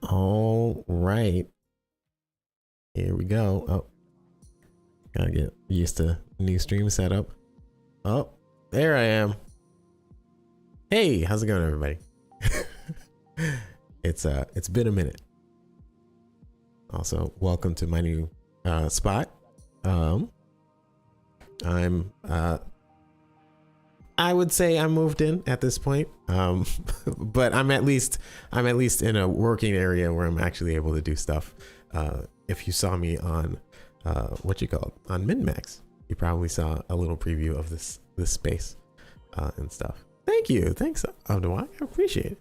All right, here we go. Oh, gotta get used to new stream setup. Oh, there I am. Hey, how's it going, everybody? It's been a minute. Also, welcome to my new spot. I'm I would say I'm moved in at this point, but I'm at least in a working area where I'm actually able to do stuff. If you saw me on what you call it, on MinMax, you probably saw a little preview of this space and stuff. Thank you, thanks, Abdawai. I appreciate it.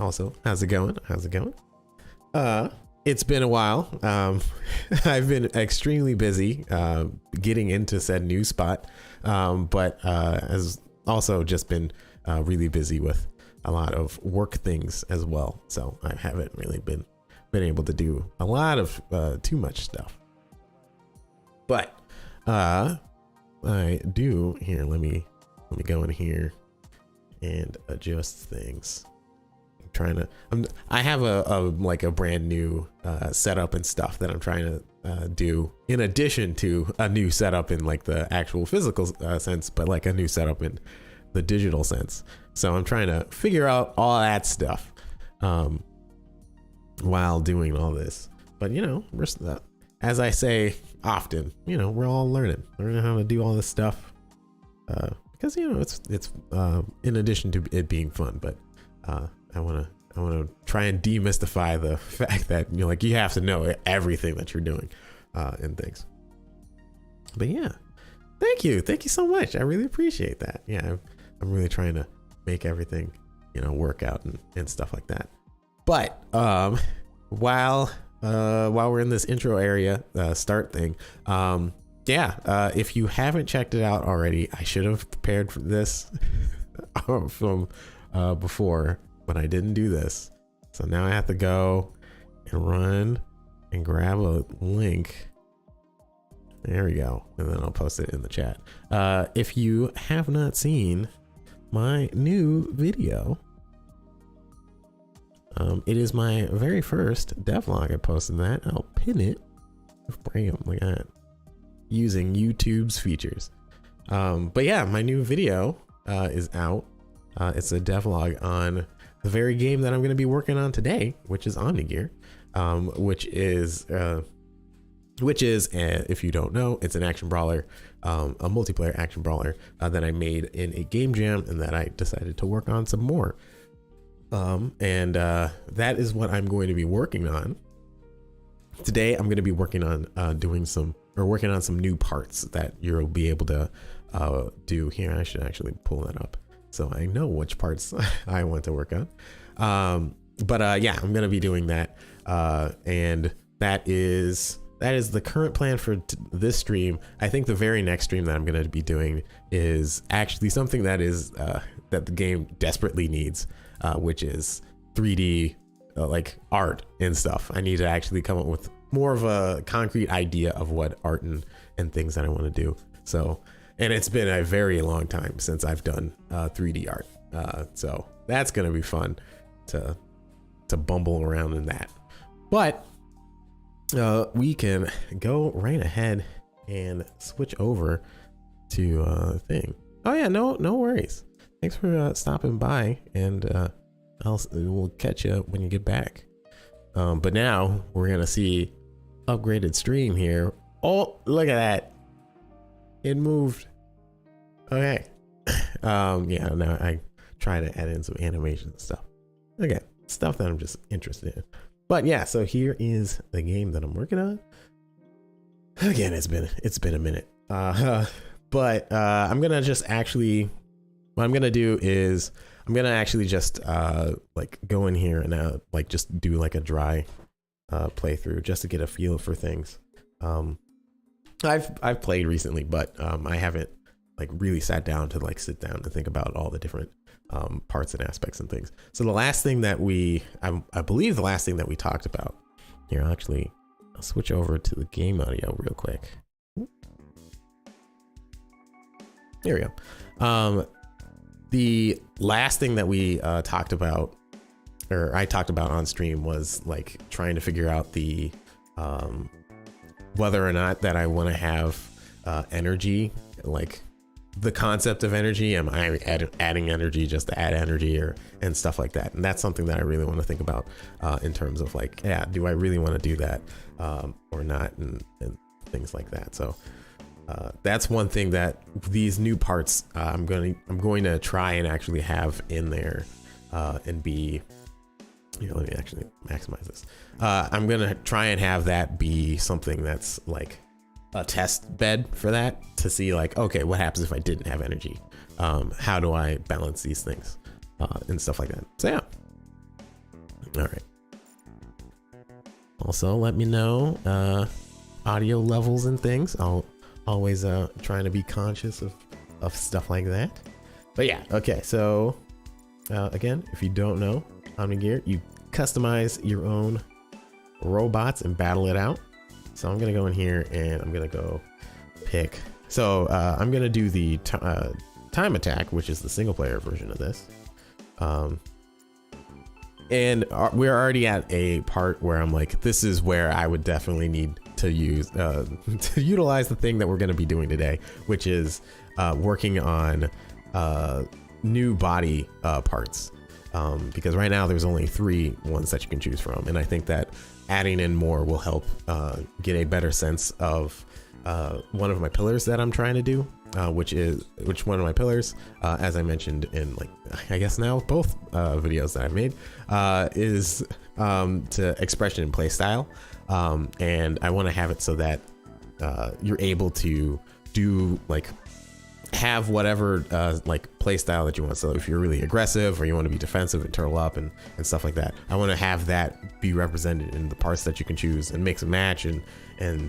Also, how's it going? It's been a while. I've been extremely busy getting into said new spot, but has also just been really busy with a lot of work things as well. So I haven't really been able to do a lot of too much stuff. But I do here. Let me go in here and adjust things. I have a like a brand new setup and stuff that I'm trying to do in addition to a new setup in like the actual physical sense, but like a new setup in the digital sense. So I'm trying to figure out all that stuff while doing all this. But you know, as I say often, you know, we're all learning how to do all this stuff because you know it's in addition to it being fun, but I want to try and demystify the fact that you have to know everything that you're doing and things. But yeah, thank you so much. I really appreciate that. Yeah, I'm really trying to make everything work out and stuff like that. But while we're in this intro area start thing, if you haven't checked it out already, I should have prepared for this from before. But I didn't do this. So now I have to go and run and grab a link. There we go. And then I'll post it in the chat. If you have not seen my new video, it is my very first devlog. I posted that. I'll pin it. Bam, like that. Using YouTube's features. But yeah, my new video is out. It's a devlog on the very game that I'm going to be working on today, which is Omnigear, which is if you don't know, it's an action brawler, a multiplayer action brawler that I made in a game jam and that I decided to work on some more. That is what I'm going to be working on today. I'm going to be working on working on some new parts that you'll be able to do here. I should actually pull that up so I know which parts I want to work on. Yeah, I'm gonna be doing that, and that is the current plan for this stream. I think the very next stream that I'm gonna be doing is actually something that is that the game desperately needs, which is 3D like art and stuff. I need to actually come up with more of a concrete idea of what art and things that I want to do. So. And it's been a very long time since I've done 3D art. So that's going to be fun to bumble around in that. But we can go right ahead and switch over to thing. Oh yeah, no worries. Thanks for stopping by, and we'll catch you when you get back. But now we're going to see upgraded stream here. Oh, look at that. It moved. Okay. Yeah, now I try to add in some animation and stuff. Okay, stuff that I'm just interested in. But yeah, so here is the game that I'm working on. Again, it's been a minute. But I'm gonna just actually, what I'm gonna do is I'm gonna actually just like go in here and like just do like a dry playthrough just to get a feel for things. I've played recently, but I haven't like really sat down to like sit down and think about all the different parts and aspects and things. So the last thing that I believe the last thing that we talked about here, I'll switch over to the game audio real quick. There we go. The last thing that we talked about or I talked about on stream was like trying to figure out the whether or not that I want to have energy, like the concept of energy. Am I adding energy just to add energy, and stuff like that? And that's something that I really want to think about in terms of like, yeah, do I really want to do that or not, and things like that. So that's one thing that these new parts I'm going to try and actually have in there and be. Here, let me actually maximize this. I'm gonna try and have that be something that's like a test bed for that, to see like, okay, what happens if I didn't have energy? How do I balance these things and stuff like that? So yeah. All right. Also, let me know audio levels and things. I'll always trying to be conscious of stuff like that. But yeah, okay. So again, if you don't know, Omnigear, you customize your own robots and battle it out. So I'm gonna go in here and I'm gonna go pick. So I'm gonna do the time attack, which is the single player version of this. And we're already at a part where I'm like, this is where I would definitely need to use to utilize the thing that we're gonna be doing today, which is working on new body parts. Because right now there's only 3 ones that you can choose from, and I think that adding in more will help get a better sense of one of my pillars that I'm trying to do, which one of my pillars, as I mentioned in like, I guess now both videos that I've made, is to expression and play style, and I want to have it so that you're able to do like have whatever like play style that you want. So if you're really aggressive or you want to be defensive and turtle up and stuff like that, I want to have that be represented in the parts that you can choose and mix and match and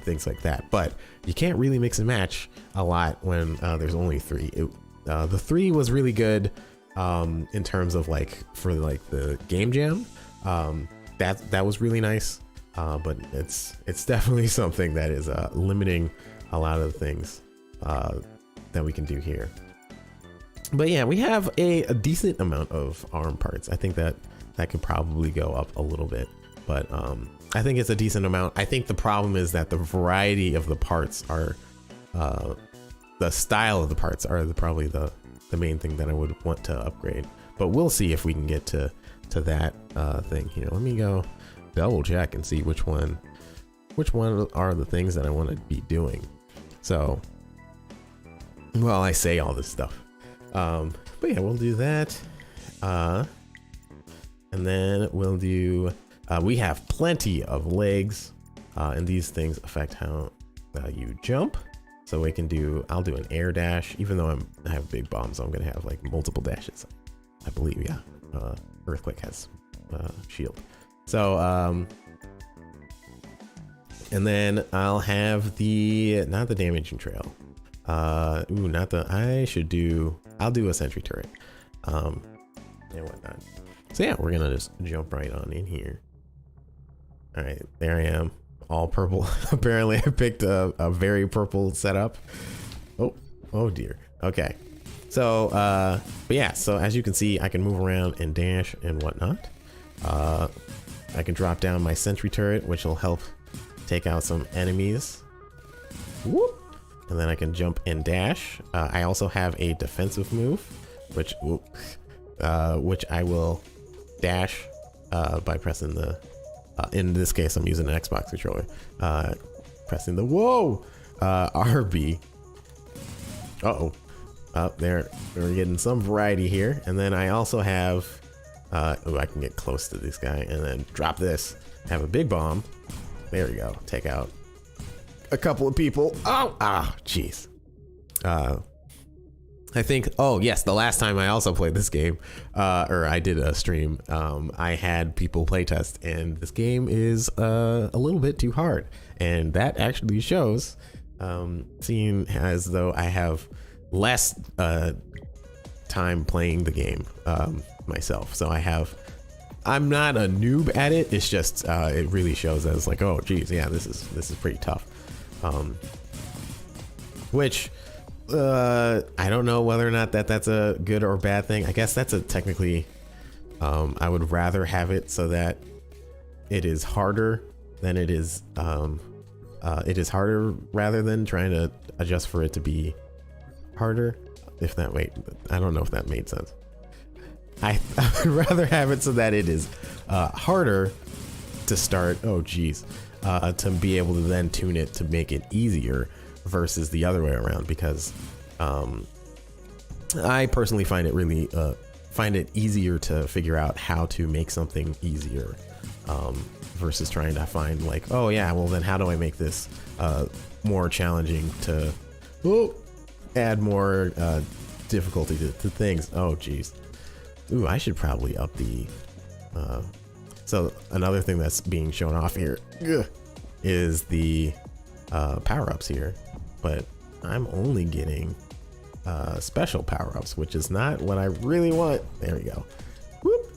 things like that. But you can't really mix and match a lot when there's only 3. The 3 was really good in terms of like for like the game jam. That was really nice, but it's definitely something that is limiting a lot of the things that we can do here. But yeah, we have a decent amount of arm parts. I think that could probably go up a little bit, but I think it's a decent amount. I think the problem is that the variety of the parts are the style of the parts are probably the main thing that I would want to upgrade, but we'll see if we can get to that thing here. Let me go double check and see which one are the things that I want to be doing. So well, I say all this stuff, but yeah, we'll do that, and then we'll do we have plenty of legs, and these things affect how you jump. So we can do, I'll do an air dash, even though I have big bombs, so I'm gonna have like multiple dashes, I believe. Yeah, earthquake has shield. So and then I'll have not the damaging trail. I'll do a sentry turret, and whatnot. So yeah, we're gonna just jump right on in here. All right, there I am, all purple. Apparently I picked a very purple setup. Oh dear. Okay, so but yeah, so as you can see, I can move around and dash and whatnot. I can drop down my sentry turret, which will help take out some enemies. Whoop. And then I can jump and dash. I also have a defensive move, which I will dash by pressing the. In this case, I'm using an Xbox controller. Pressing the RB. There we're getting some variety here. And then I also have. I can get close to this guy and then drop this. Have a big bomb. There we go. Take out a couple of people. Jeez. I think, yes, the last time I also played this game, or I did a stream, I had people playtest, and this game is a little bit too hard, and that actually shows, seeing as though I have less time playing the game myself. So I'm not a noob at it. It's just it really shows that it's like, oh geez, yeah, this is pretty tough. Which I don't know whether or not that's a good or bad thing. I guess that's technically I would rather have it so that it is harder than it is harder rather than trying to adjust for it to be harder. If that I don't know if that made sense. I would rather have it so that it is harder to start. Oh geez, to be able to then tune it to make it easier versus the other way around, because I personally find it easier to figure out how to make something easier versus trying to find like, oh yeah, well then how do I make this more challenging to add more difficulty to things. Oh geez. Ooh, I should probably up the so another thing that's being shown off here is the power-ups here, but I'm only getting special power-ups, which is not what I really want. There we go. Whoop.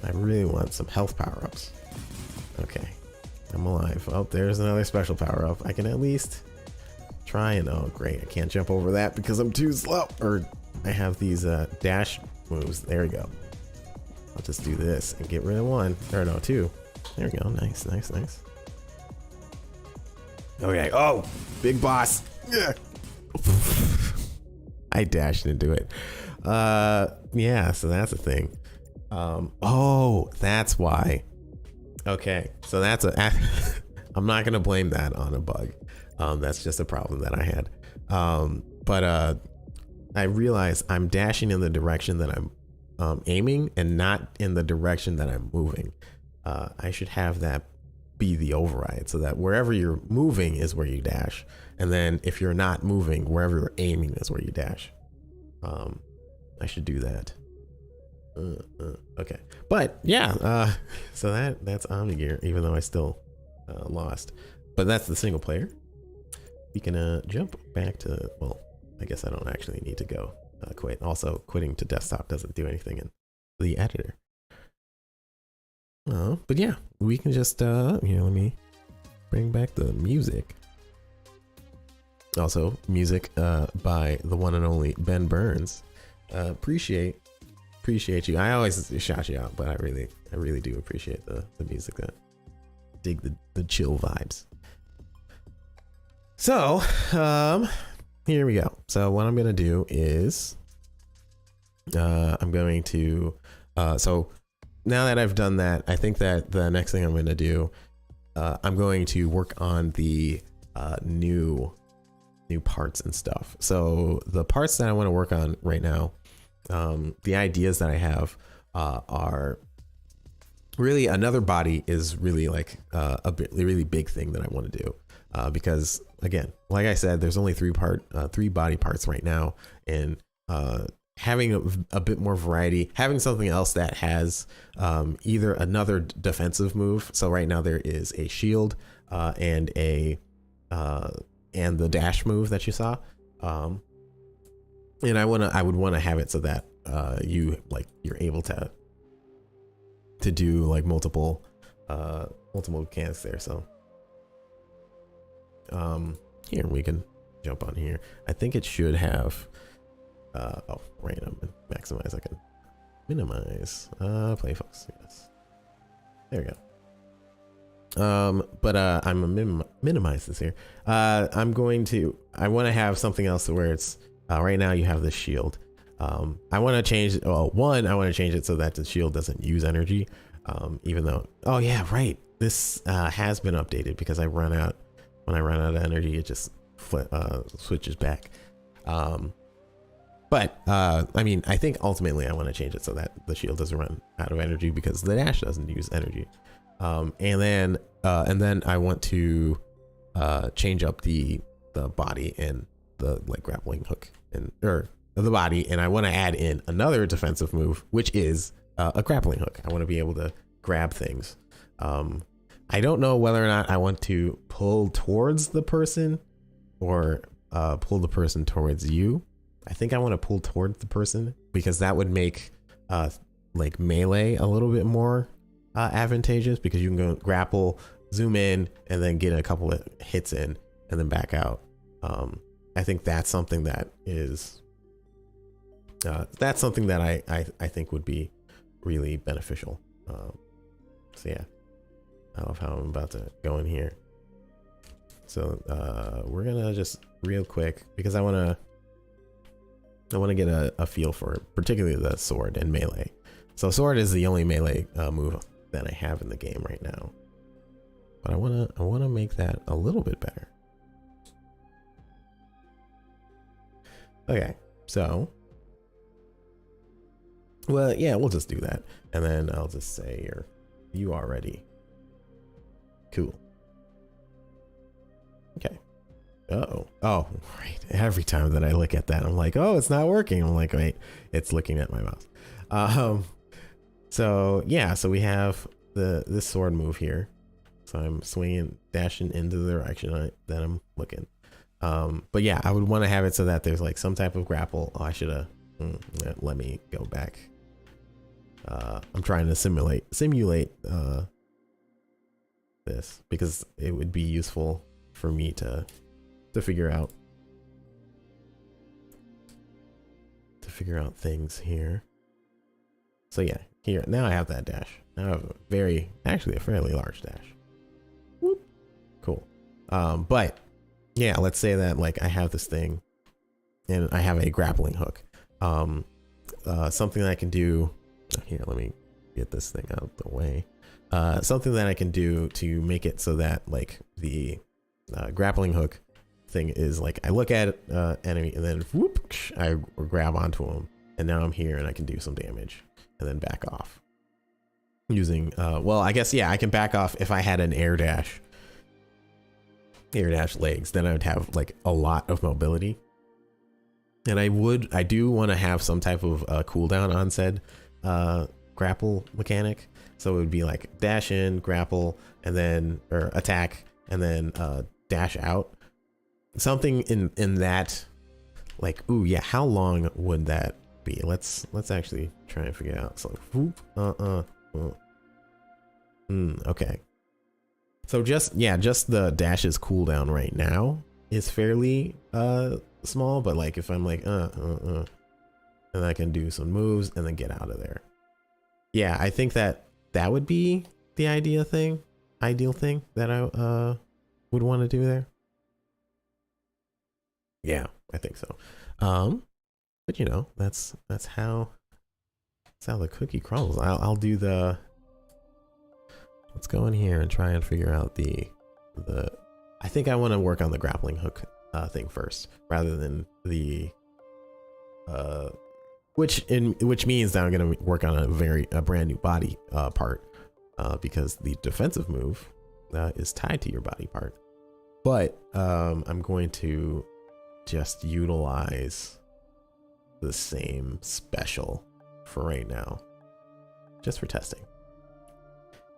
I really want some health power-ups. Okay, I'm alive. Oh, there's another special power-up. I can at least try and, oh great, I can't jump over that because I'm too slow, or I have these dash moves. There we go. I'll just do this and get rid of one, or no, two. There we go. Nice, nice, nice. Okay. Oh, big boss. Yeah. I dashed into it. Yeah, so that's a thing. Oh, that's why. Okay, so that's I'm not gonna blame that on a bug. That's just a problem that I had. But I realize I'm dashing in the direction that I'm aiming and not in the direction that I'm moving. I should have that be the override so that wherever you're moving is where you dash. And then if you're not moving, wherever you're aiming is where you dash. I should do that. Okay. But yeah, so that's Omnigear, even though I still lost. But that's the single player. We can jump back to, well, I guess I don't actually need to go quit. Also, quitting to desktop doesn't do anything in the editor. But yeah, we can just, let me bring back the music. Also, music by the one and only Ben Burns. Appreciate you. I always shout you out, but I really do appreciate the music. That dig the chill vibes. So, here we go. So what I'm gonna do is, I'm going to, so now that I've done that, I think that the next thing I'm gonna do, I'm going to work on the new parts and stuff. So the parts that I want to work on right now, the ideas that I have are really, another body is really like really big thing that I want to do, because again, like I said, there's only three body parts right now, and having a bit more variety, having something else that has either another defensive move. So right now there is a shield and the dash move that you saw, and I would want to have it so that you're able to do like multiple mechanics there. So here we can jump on here. I think it should have random and maximize. I can minimize play folks. Yes, there we go. But I'm gonna minimize this here. I want to have something else where it's right now you have this shield. I want to change, I want to change it so that the shield doesn't use energy, even though, oh yeah, right, this has been updated, because when I run out of energy, it just switches back. But I mean, I think ultimately I want to change it so that the shield doesn't run out of energy, because the dash doesn't use energy. And then I want to change up the body and the grappling hook or the body, and I want to add in another defensive move, which is a grappling hook. I want to be able to grab things. I don't know whether or not I want to pull towards the person or pull the person towards you. I think I want to pull towards the person, because that would make like melee a little bit more advantageous, because you can go grapple, zoom in, and then get a couple of hits in and then back out. I think that's something that is That's something that I think would be really beneficial. So yeah, I love how I'm about to go in here. So we're gonna just real quick, because I want to get a feel for particularly the sword and melee. So sword is the only melee move that I have in the game right now, but I want to make that a little bit better. Okay, so well, yeah, we'll just do that, and then I'll just say you are ready. Cool. Okay. Uh-oh. Oh, right. Every time that I look at that, I'm like, oh, it's not working. I'm like, wait, it's looking at my mouse. So yeah, so we have this sword move here. So I'm swinging, dashing into the direction that I'm looking. But yeah, I would want to have it so that there's like some type of grapple. Oh, I should have, let me go back. I'm trying to simulate this, because it would be useful for me to figure out things here. So yeah, here now I have that dash. Now I have actually a fairly large dash. Whoop. Cool. But yeah, let's say that like I have this thing and I have a grappling hook. Something that I can do here, let me get this thing out of the way. Something that I can do to make it so that like the grappling hook thing is like I look at enemy and then whoop, I grab onto him, and now I'm here and I can do some damage and then back off using well, I guess yeah, I can back off if I had an air dash legs, then I would have like a lot of mobility, and I do want to have some type of cooldown on said grapple mechanic. So it would be like dash in, grapple, and then or attack, and then dash out. Something in that, like, ooh yeah, how long would that be? Let's actually try and figure it out. So whoop, okay. So just the dash's cooldown right now is fairly small, but like if I'm like and I can do some moves and then get out of there. Yeah, I think that would be the ideal thing that I would want to do there. Yeah, I think so. But you know, that's how the cookie crumbles. I'll do the, let's go in here and try and figure out the I think I want to work on the grappling hook thing first, rather than the which means that I'm going to work on a brand new body part, because the defensive move is tied to your body part. But I'm going to just utilize the same special for right now, just for testing.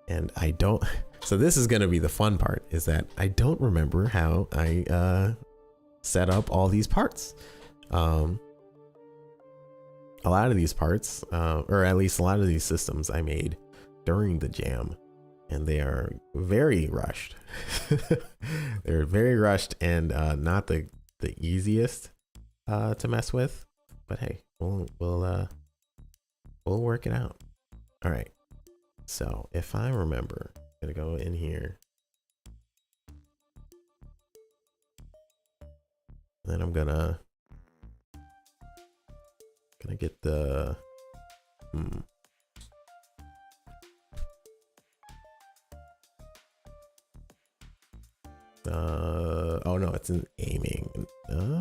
And I don't, so this is going to be the fun part, is that I don't remember how I set up all these parts. A lot of these parts, or at least a lot of these systems I made during the jam, and they are very rushed. They're very rushed and not the easiest to mess with, but hey, we'll work it out. All right. So if I remember, I'm gonna go in here, then I'm gonna get the oh no, it's in aiming.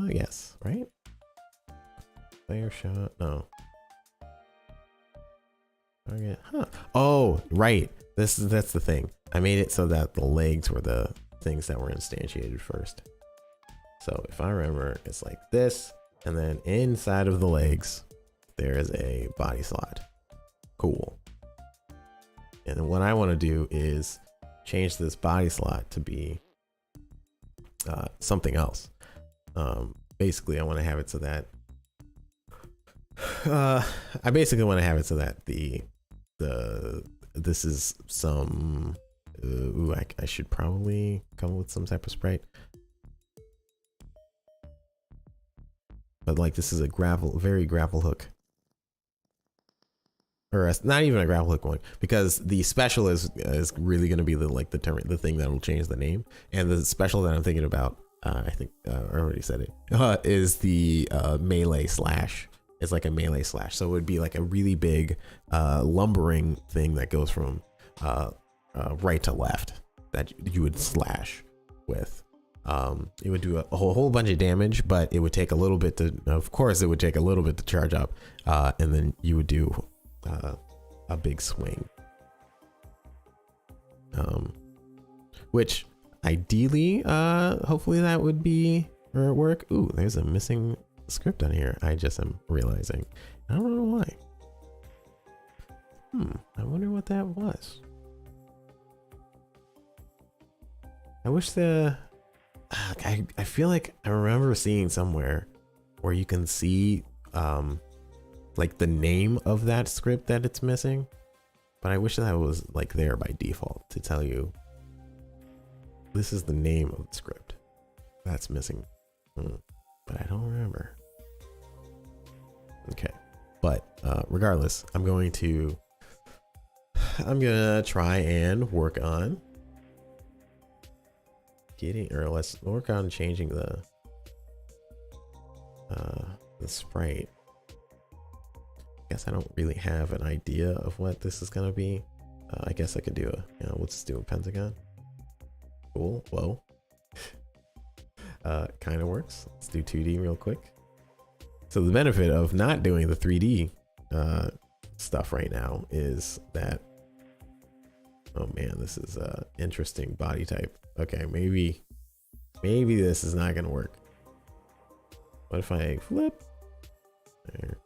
Yes, right? Player shot, no. Target, huh? Oh, right. That's the thing. I made it so that the legs were the things that were instantiated first. So if I remember, it's like this, and then inside of the legs, there is a body slot. Cool. And then what I want to do is change this body slot to be something else. Basically, I want to have it so that I basically want to have it so that this is some ooh, I should probably come up with some type of sprite. but like this is a very grapple hook. Or not even a grapple hook one, because the special is really going to be the thing that will change the name. And the special that I'm thinking about, I think I already said it, is the melee slash. It's like a melee slash, so it would be like a really big lumbering thing that goes from right to left that you would slash with. It would do a whole bunch of damage, but it would take a little bit to, of course, it would take a little bit to charge up, and then you would do a big swing, which ideally, hopefully that would be or work. Ooh, there's a missing script on here. I just am realizing. I don't know why. I wonder what that was. I wish I feel like I remember seeing somewhere where you can see like the name of that script that it's missing, but I wish that was like there by default to tell you this is the name of the script that's missing, but I don't remember. Okay, but regardless, I'm gonna try and work on let's work on changing the sprite. I guess I don't really have an idea of what this is gonna be. I guess I could do we'll just do a pentagon. Cool. Whoa. Kind of works. Let's do 2D real quick. So the benefit of not doing the 3D stuff right now is that, oh man, this is a interesting body type. Okay, maybe this is not gonna work. What if I flip? There.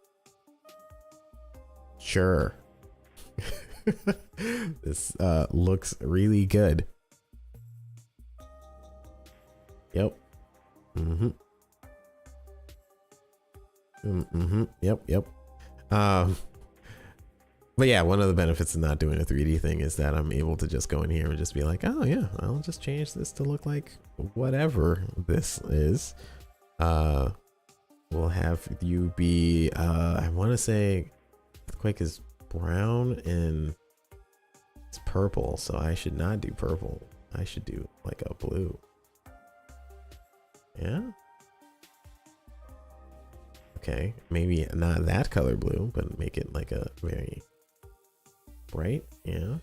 Sure. This looks really good. Yep. Yep. But yeah, one of the benefits of not doing a 3D thing is that I'm able to just go in here and just be like, oh yeah, I'll just change this to look like whatever this is. We'll have you be, I want to say Earthquake is brown and it's purple, so I should not do purple. I should do like a blue. Yeah. Okay, maybe not that color blue, but make it like a very bright. Yeah.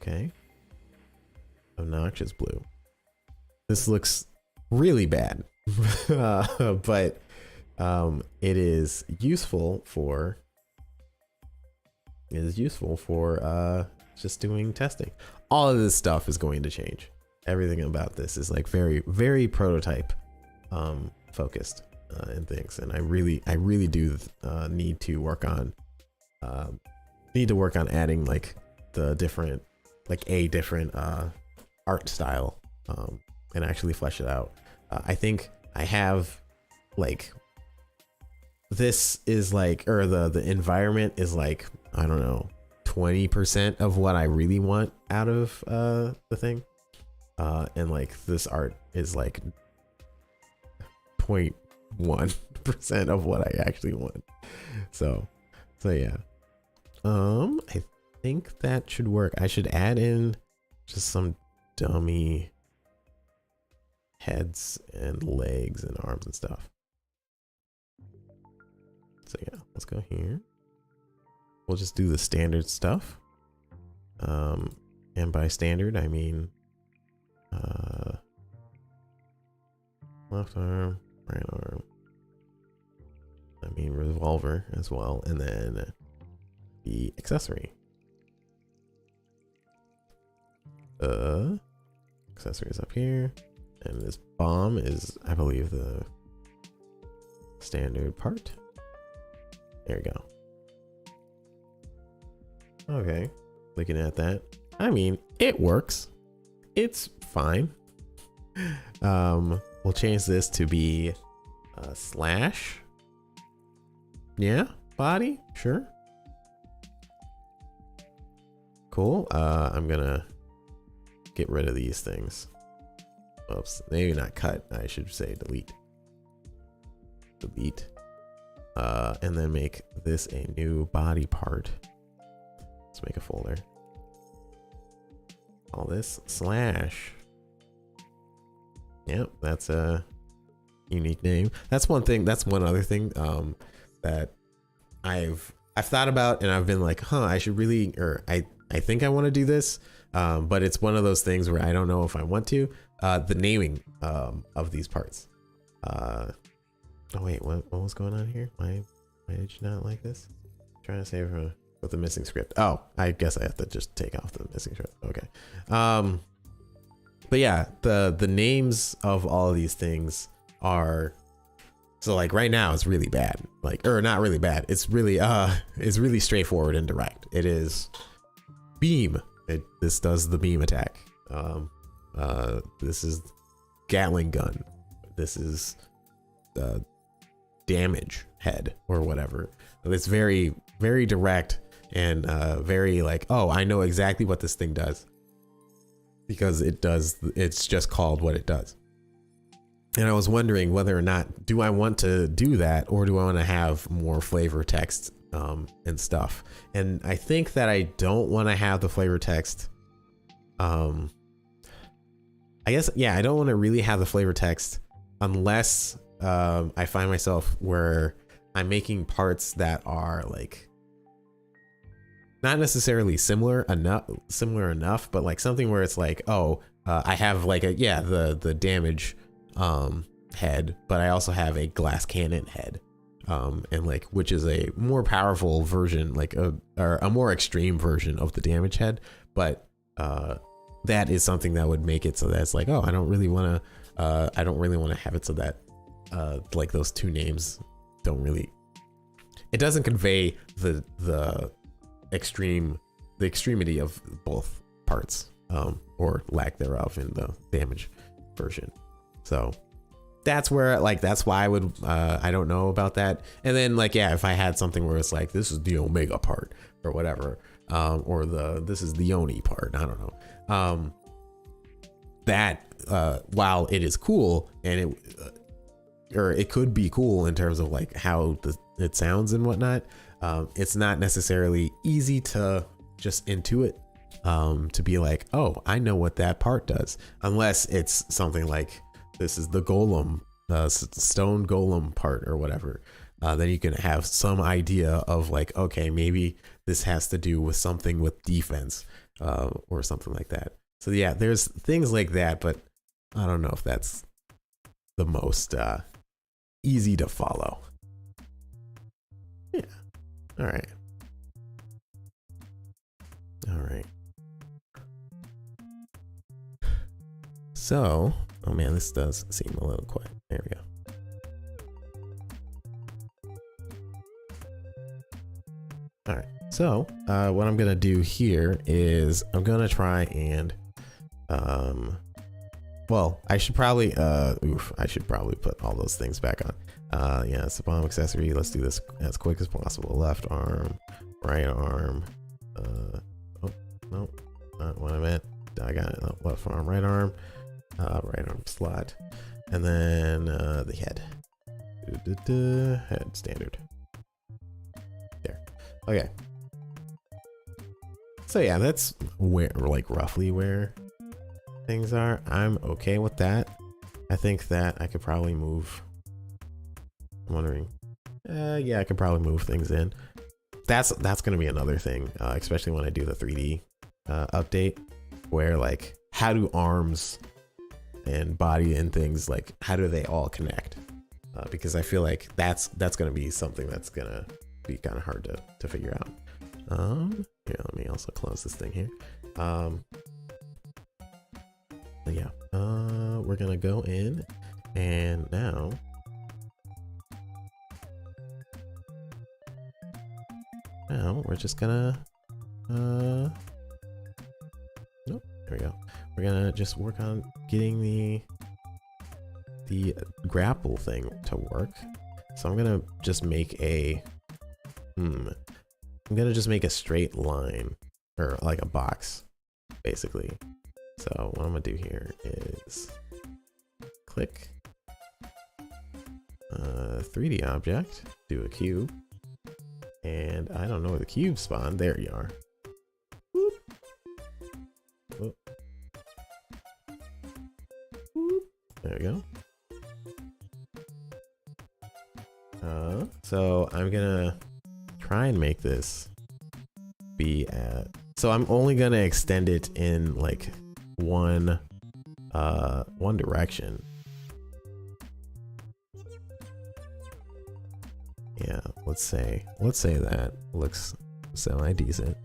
Okay. Obnoxious blue. This looks really bad, but it is useful for just doing testing. All of this stuff is going to change. Everything about this is like very, very prototype focused and things, and I really do need to work on adding like the different art style and actually flesh it out. I think I have like, this is like, or the environment is like, I don't know, 20% of what I really want out of the thing, and like this art is like 0.1% of what I actually want. So yeah, I think that should work. I should add in just some dummy heads and legs and arms and stuff. So yeah, let's go here. We'll just do the standard stuff. And by standard, I mean left arm, right arm. I mean revolver as well, and then the accessory. Accessory is up here, and this bomb is, I believe, the standard part. There you go. Okay, looking at that, I mean, it works. It's fine. We'll change this to be slash. Yeah, body, sure. Cool. I'm gonna get rid of these things. Oops, maybe not cut. I should say delete. Delete. and then make this a new body part. Let's make a folder. All this slash. Yep, that's a unique name. That's one thing. That's one other thing that I've thought about, and I've been like, huh, I should really, or I think I want to do this, but it's one of those things where I don't know if I want to. The naming of these parts. Oh wait, what was going on here? Why did you not like this? I'm trying to save with the missing script. Oh, I guess I have to just take off the missing script. Okay. But yeah, the names of all of these things are, so like right now it's really bad, like, or not really bad. It's really straightforward and direct. It is beam. This does the beam attack. This is Gatling gun. This is the damage head or whatever. It's very, very direct and very like, oh, I know exactly what this thing does because it does. It's just called what it does. And I was wondering whether or not, do I want to do that, or do I want to have more flavor text and stuff? And I think that I don't want to have the flavor text. I guess, yeah, I don't want to really have the flavor text unless I find myself where I'm making parts that are like not necessarily similar enough, but like something where it's like, oh, I have like the damage head, but I also have a glass cannon head, and like, which is a more powerful version, like a more extreme version of the damage head. But that is something that would make it so that it's like, oh, I don't really want to have it so that like those two names don't really, it doesn't convey the extremity of both parts, or lack thereof in the damage version. So that's where, like, that's why I would, I don't know about that. And then like, yeah, if I had something where it's like, this is the Omega part or whatever, or this is the Oni part, I don't know. That while it is cool, and it could be cool in terms of like how it sounds and whatnot, it's not necessarily easy to just intuit, to be like, oh, I know what that part does, unless it's something like, this is the golem, stone golem part or whatever. Then you can have some idea of like, okay, maybe this has to do with something with defense, or something like that. So yeah, there's things like that, but I don't know if that's the most easy to follow. Yeah. All right. So, oh man, this does seem a little quiet. There we go. All right. So, what I'm gonna do here is I'm gonna try and, well, I should probably, put all those things back on. Yeah, it's a bomb accessory. Let's do this as quick as possible. Left arm, right arm. Oh no, not what I meant. I got it. Left arm, right arm. Right arm slot, and then the head. Head standard. There. Okay. So yeah, that's where, like, roughly where things are. I'm okay with that. I think that I could probably move. I'm wondering. Yeah, I could probably move things in. That's gonna be another thing, especially when I do the 3D update, where like, how do arms and body and things, like, how do they all connect? Because I feel like that's gonna be something that's gonna be kind of hard to figure out. Here, let me also close this thing here. But yeah, we're gonna go in, and now we're just gonna nope, there we go. We're gonna just work on getting the grapple thing to work. So I'm gonna just make a straight line, or like a box, basically. So what I'm gonna do here is click 3D object, do a cube. And I don't know where the cube spawned. There you are. Whoop. Whoop. Whoop. There we go. So I'm gonna try and make this be at, so I'm only gonna extend it in like one direction. Yeah, let's say that looks semi decent.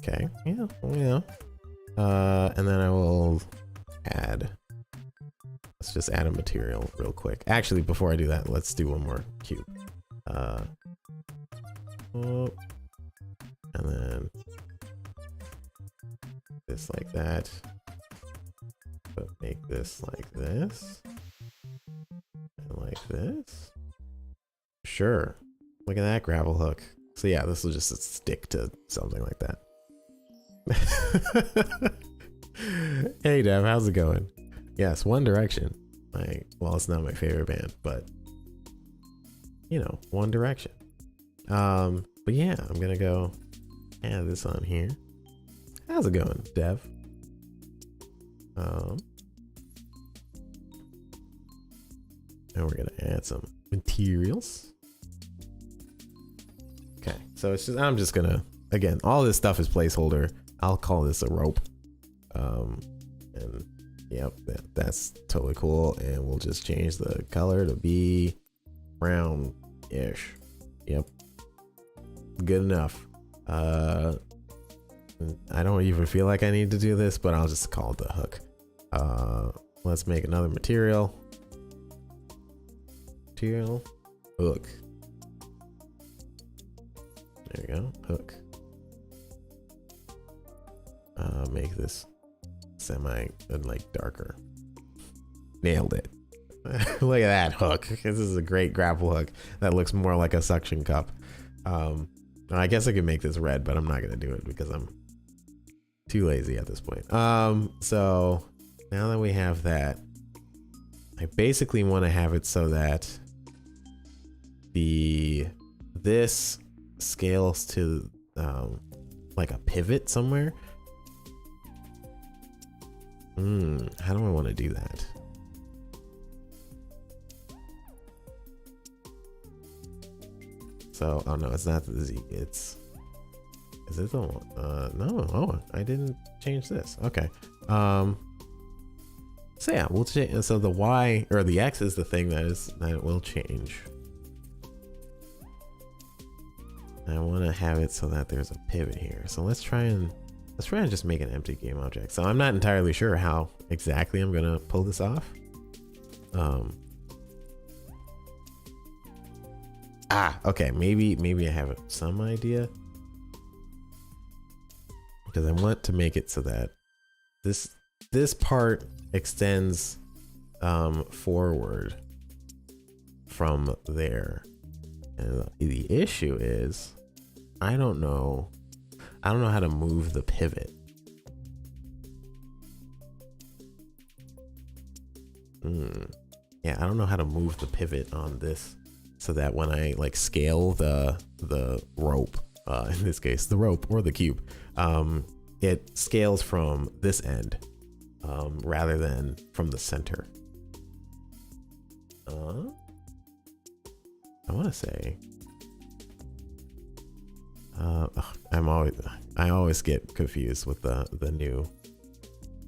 Okay, yeah. And then I will add, let's just add a material real quick. Actually, before I do that, let's do one more cube. Oh, and then this like that, but make this like this, and like this. Sure, look at that gravel hook. So yeah, this will just stick to something like that. Hey Dev, how's it going? Yes, One Direction. Well, it's not my favorite band, but you know, One Direction. But yeah, I'm gonna go add this on here. How's it going, Dev? And we're gonna add some materials. Okay, so it's just, I'm just gonna, again, all this stuff is placeholder. I'll call this a rope. And yep, that's totally cool. And we'll just change the color to be brown-ish. Yep. Good enough. I don't even feel like I need to do this, but I'll just call it the hook. Let's make another material. Material, hook. There we go, hook. Make this semi like darker. Nailed it. Look at that hook. This is a great grapple hook that looks more like a suction cup. I guess I could make this red, but I'm not gonna do it because I'm too lazy at this point. So now that we have that, I basically want to have it so that this scales to like a pivot somewhere. How do I want to do that? So, oh no, it's not the Z. Is it the one? No. Oh, I didn't change this. Okay. So yeah, we'll change. So the Y or the X is the thing that will change. I want to have it so that there's a pivot here. So let's try and just make an empty game object. So I'm not entirely sure how exactly I'm gonna pull this off. Okay, maybe I have some idea, because I want to make it so that this part extends forward from there. And the issue is I don't know how to move the pivot. Yeah, I don't know how to move the pivot on this so that when I like scale the rope, in this case the rope or the cube, it scales from this end rather than from the center. I want to say I always get confused with the new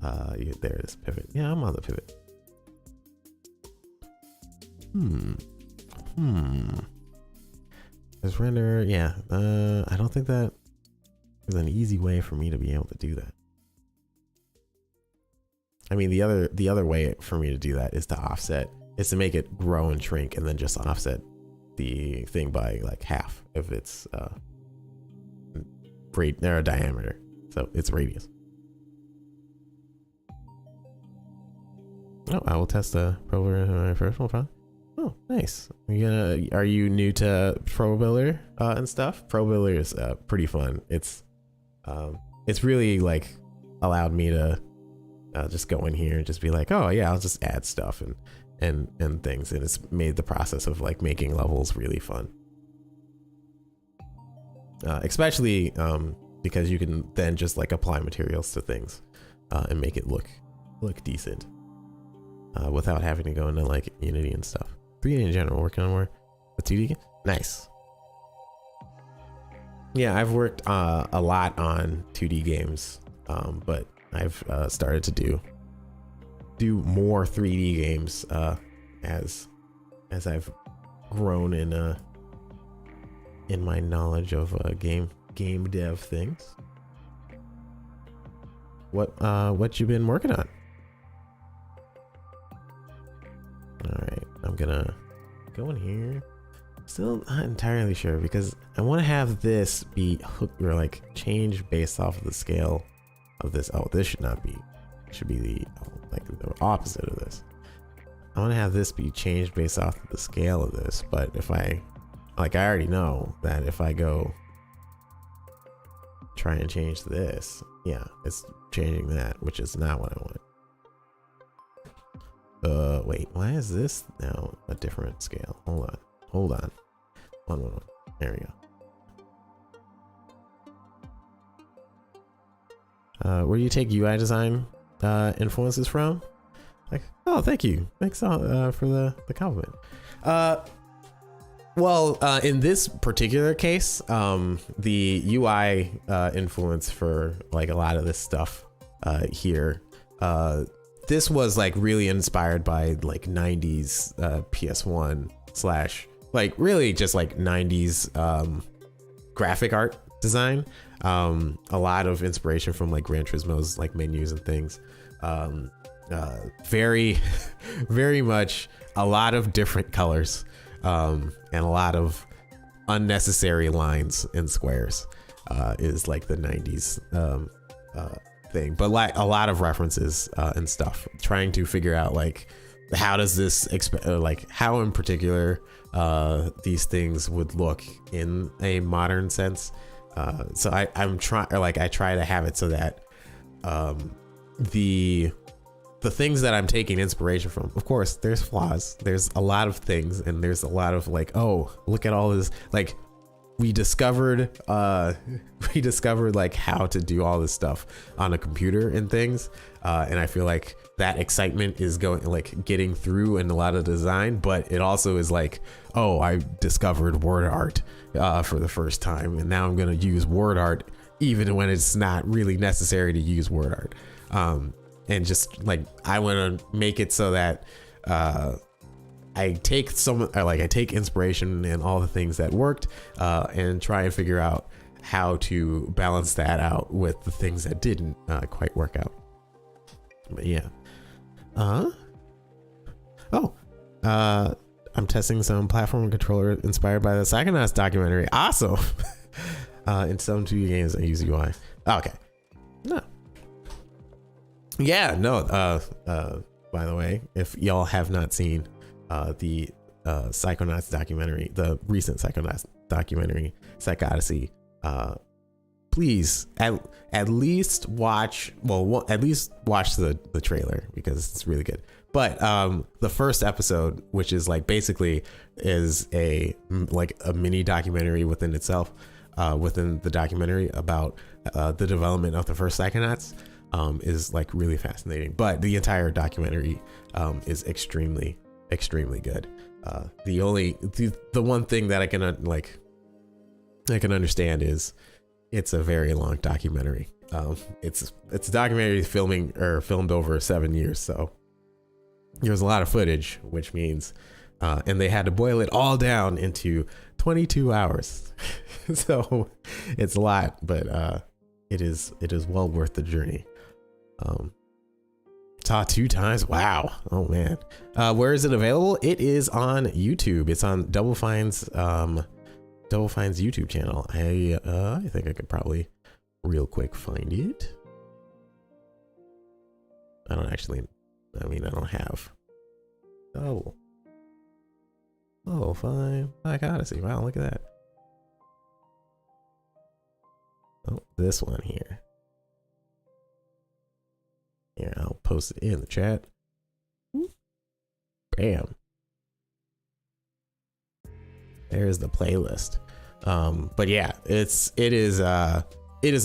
there it is, pivot. Yeah, I'm on the pivot. There's render. Yeah, I don't think that there's an easy way for me to be able to do that. I mean, the other way for me to do that is to offset, is to make it grow and shrink and then just offset the thing by like half if it's diameter, so it's radius. Oh, I will test the program in my personal file. Oh, nice. Are you new to Pro Builder and stuff? Pro Builder is pretty fun. It's really like allowed me to just go in here and just be like, oh yeah, I'll just add stuff and things, and it's made the process of like making levels really fun. Especially because you can then just like apply materials to things and make it look decent without having to go into like Unity and stuff. 3D in general, working on more a 2D game. Nice. Yeah, I've worked a lot on 2D games, but I've started to do more 3D games as I've grown in my knowledge of game dev things. What you been working on? All right, I'm gonna go in here. Still not entirely sure because I want to have this be hooked or like change based off of the scale of this. Oh, this should not be. It should be the opposite of this. I want to have this be changed based off of the scale of this. But if I already know that if I go try and change this, yeah, it's changing that, which is not what I want. Wait, why is this now a different scale? Hold on. One. There we go. Where do you take UI design influences from? Like, oh, thank you. Thanks for the compliment. Well, in this particular case, the UI influence for like a lot of this stuff here, this was like really inspired by like 90s PS1 / like really just like 90s graphic art design. A lot of inspiration from like Gran Turismo's like menus and things. Very very much a lot of different colors and a lot of unnecessary lines and squares is like the 90s thing, but like a lot of references and stuff, trying to figure out like how does this like how in particular these things would look in a modern sense. So I'm trying, like I try to have it so that the things that I'm taking inspiration from, of course there's flaws, there's a lot of things, and there's a lot of like, oh, look at all this, like we discovered like how to do all this stuff on a computer and things, and I feel like that excitement is going, like getting through in a lot of design, but it also is like, oh, I discovered word art for the first time, and now I'm gonna use word art even when it's not really necessary to use word art, and just like I want to make it so that I take inspiration in all the things that worked and try and figure out how to balance that out with the things that didn't quite work out. But yeah. I'm testing some platform controller inspired by the Psychonauts documentary. Awesome. In some 2D games I use UI. Okay. No. Yeah, no. By the way, if y'all have not seen the Psychonauts documentary, the recent Psychonauts documentary, Psych Odyssey, please at least watch, well, at least watch the trailer because it's really good. But the first episode, which is like basically is a mini documentary within itself, within the documentary about the development of the first Psychonauts, is like really fascinating. But the entire documentary is extremely good. The one thing that I can understand is it's a very long documentary. It's a documentary filmed over 7 years, so there's a lot of footage, which means and they had to boil it all down into 22 hours. So it's a lot, but it is well worth the journey. Saw 2 times. Wow. Oh man. Where is it available? It is on YouTube. It's on Double Fine's YouTube channel. I think I could probably real quick find it. I don't have. Oh. Oh, fine. Black Odyssey. Wow, look at that. Oh, this one here. Here, I'll post it in the chat. Bam. There's the playlist. But yeah, it is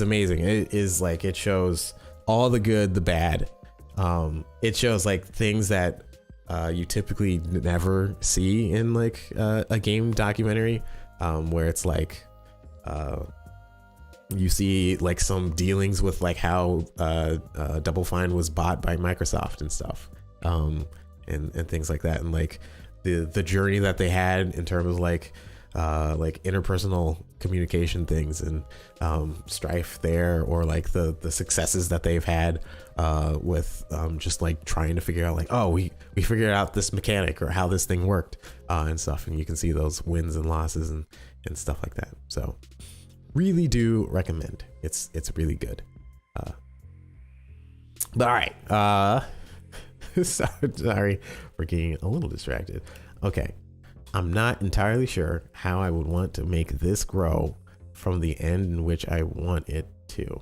amazing. It is like, it shows all the good, the bad. It shows like things that you typically never see in like a game documentary, where it's like you see like some dealings with like how Double Fine was bought by Microsoft and stuff, and things like that, and like the journey that they had in terms of like interpersonal communication things, and strife there, or like the successes that they've had with just like trying to figure out like, oh, we figured out this mechanic or how this thing worked, and stuff, and you can see those wins and losses and stuff like that. So really do recommend. It's really good. But all right, sorry for getting a little distracted. Okay, I'm not entirely sure how I would want to make this grow from the end in which I want it to.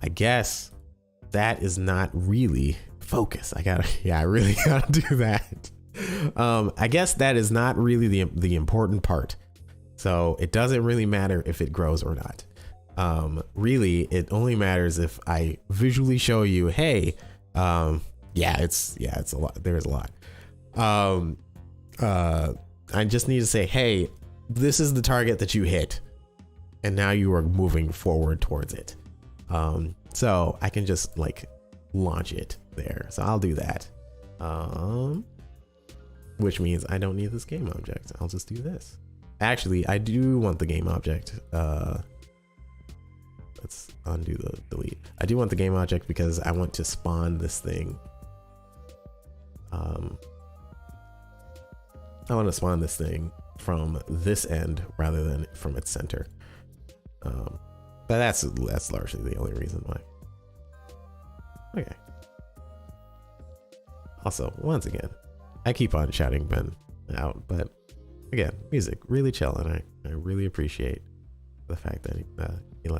I guess that is not really focus. I really gotta do that. I guess that is not really the important part. So it doesn't really matter if it grows or not. Really, it only matters if I visually show you, hey, it's a lot. There's a lot. I just need to say, hey, this is the target that you hit, and now you are moving forward towards it. So I can just like launch it there. So I'll do that. Which means I don't need this game object. I'll just do this. Actually, I do want the game object. Let's undo the delete. I do want the game object because I want to spawn this thing. I want to spawn this thing from this end rather than from its center. But that's largely the only reason why. Okay. Also, once again, I keep on shouting Ben out, but again, music really chill, and I really appreciate the fact that he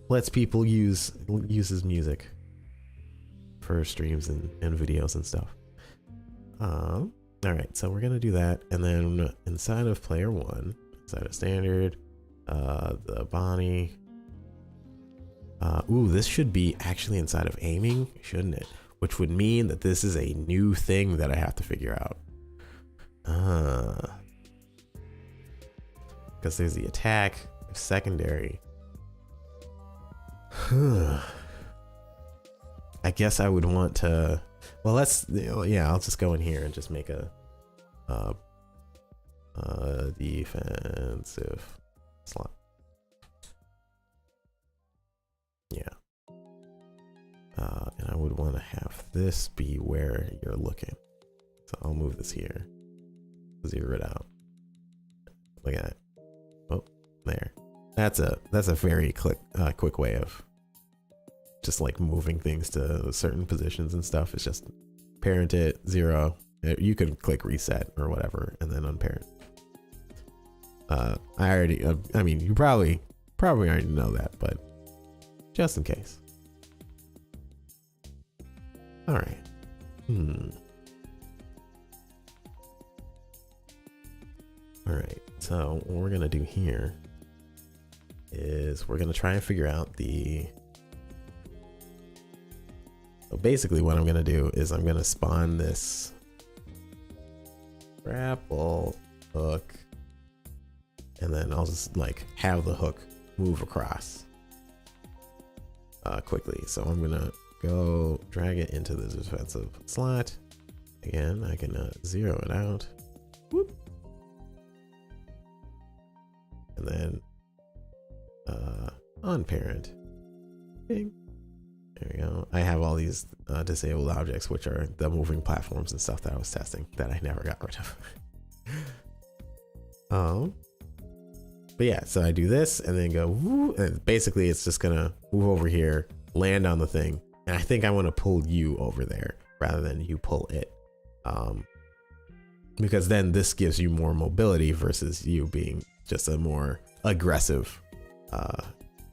lets people use his music for streams and videos and stuff. All right, so we're gonna do that, and then inside of player one, inside of standard, the Bonnie. Ooh, this should be actually inside of aiming, shouldn't it? Which would mean that this is a new thing that I have to figure out. Because there's the attack, secondary. I guess I would want to. Well, I'll just go in here and just make a defensive slot. Yeah. And I would want to have this be where you're looking. So I'll move this here. Zero it out. Look at that. Oh, there. That's a very quick way of just like moving things to certain positions and stuff. It's just parent it, 0. You can click reset or whatever and then unparent. I mean, you probably already know that, but just in case. All right. All right. So what we're gonna do here is we're gonna try and figure out So basically what I'm gonna do is I'm gonna spawn this grapple hook, and then I'll just like have the hook move across quickly. So I'm gonna go drag it into the defensive slot. Again, I can 0 it out. Whoop. And then unparent. Bing. There we go. I have all these disabled objects, which are the moving platforms and stuff that I was testing that I never got rid of. But yeah, so I do this and then go woo, and basically it's just gonna move over here, land on the thing, and I think I want to pull you over there rather than you pull it. because then this gives you more mobility versus you being just a more aggressive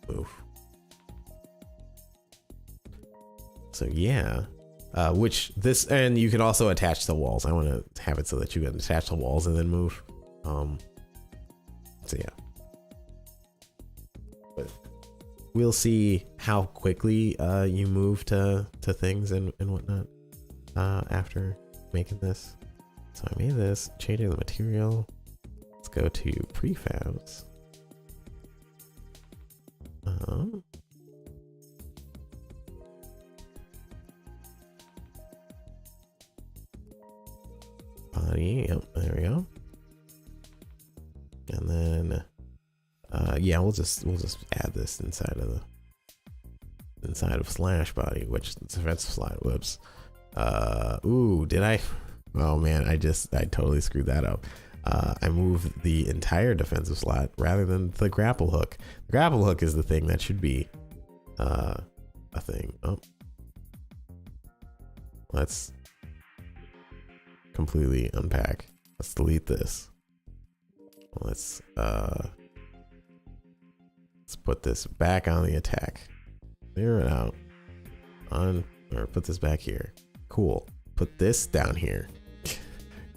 move. So yeah, which this, and you can also attach the walls. I want to have it so that you can attach the walls and then move. So yeah, but we'll see how quickly you move to things and whatnot after making this. So I made this, changing the material. Let's go to prefabs. Body, yep, there we go. And then yeah, we'll just add this inside of slash body, which defensive slide. Whoops. Ooh, did I? Oh man, I totally screwed that up. I moved the entire defensive slot rather than the grapple hook. The grapple hook is the thing that should be a thing. Oh, let's completely unpack. Let's delete this. Let's put this back on the attack. Clear it out. Or put this back here. Cool. Put this down here.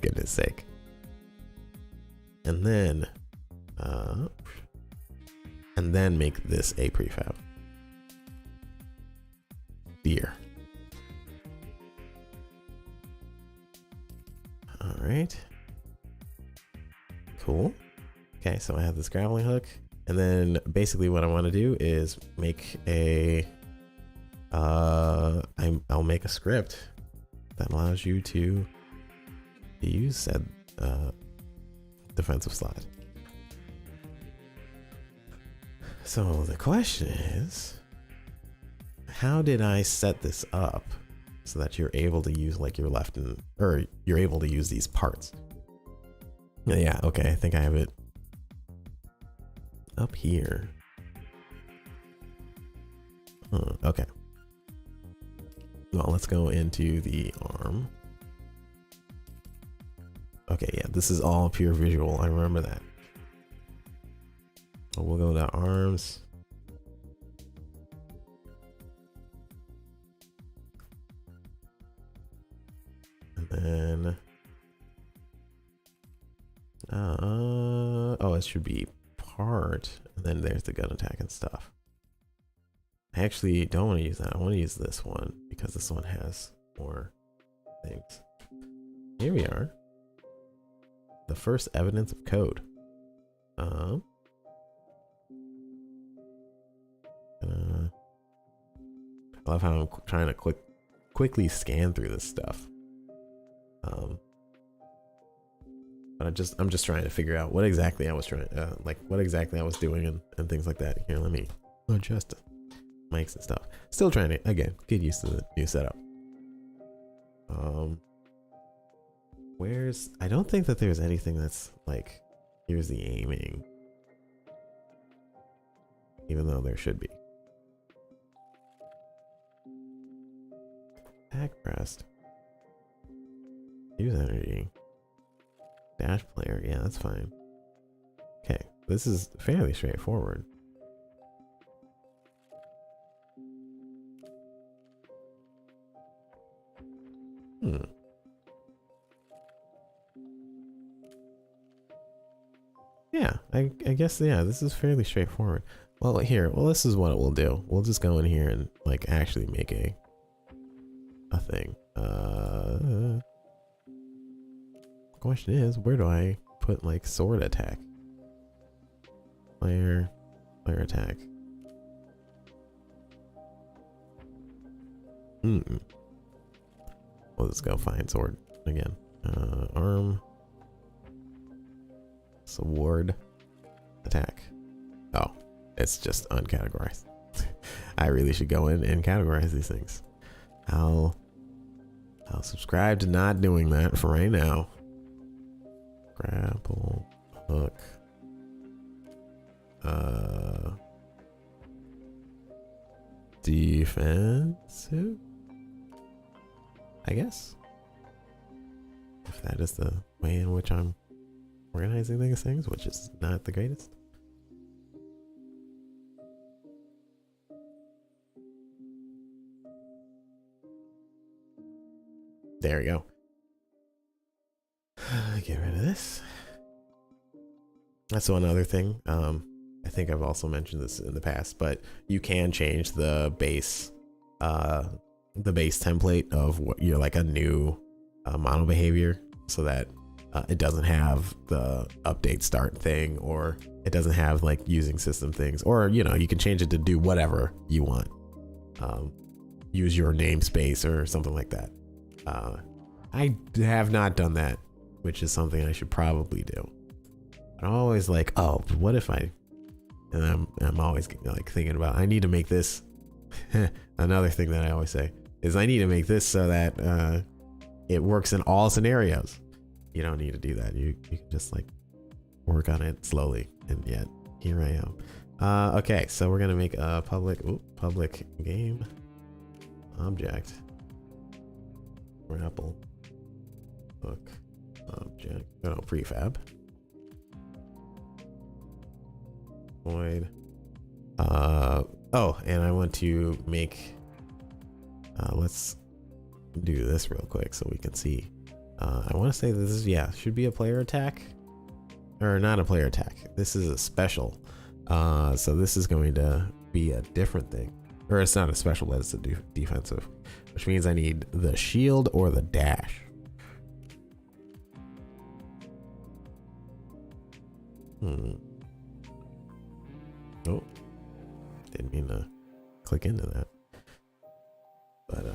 Goodness sake. And then make this a prefab. Deer. All right. Cool. Okay, so I have this grappling hook, and then basically what I want to do is make a I'll make a script that allows you to use said defensive slot. So the question is, how did I set this up so that you're able to use like your left or you're able to use these parts? Yeah, okay, I think I have it up here. Okay. Well, let's go into the arm. Okay, yeah, this is all pure visual. I remember that. So we'll go to arms. And then, oh, it should be part. And then there's the gun attack and stuff. I actually don't want to use that. I want to use this one because this one has more things. Here we are. The first evidence of code. I love how I'm trying to quickly scan through this stuff. But I'm just trying to figure out what exactly I was doing and things like that. Here, let me adjust it. Mics and stuff. Still trying to, again, get used to the new setup. I don't think that there's anything that's like, here's the aiming. Even though there should be. Attack pressed. Use energy. Dash player, yeah, that's fine. Okay, this is fairly straightforward. Yeah, I guess, yeah, this is fairly straightforward. Well, this is what we'll do. We'll just go in here and like actually make a thing. Question is, where do I put like sword attack? Player attack. We'll just go find sword again. Arm. Sword attack. Oh, it's just uncategorized. I really should go in and categorize these things. I'll subscribe to not doing that for right now. Grapple hook. Defensive, I guess. if that is the way in which I'm organizing these things, which is not the greatest. There we go. Get rid of this. That's one other thing. I think I've also mentioned this in the past, but you can change the base template of what you're like a new model behavior, so that it doesn't have the update start thing, or it doesn't have like using system things, or you know, you can change it to do whatever you want. Use your namespace or something like that. I have not done that, which is something I should probably do. But I'm always like, oh, but what if I? And I'm always like thinking about, I need to make this. Another thing that I always say is I need to make this so that it works in all scenarios. You don't need to do that. You can just like work on it slowly. And yet here I am. Okay, so we're gonna make a public game object. Grapple hook object. Oh, prefab. Void. Oh, and I want to make. Let's do this real quick so we can see. I want to say that this is, should be a player attack, or not a player attack. This is a special. So this is going to be a different thing, or it's not a special, but it's a defensive, which means I need the shield or the dash. Oh, didn't mean to click into that, but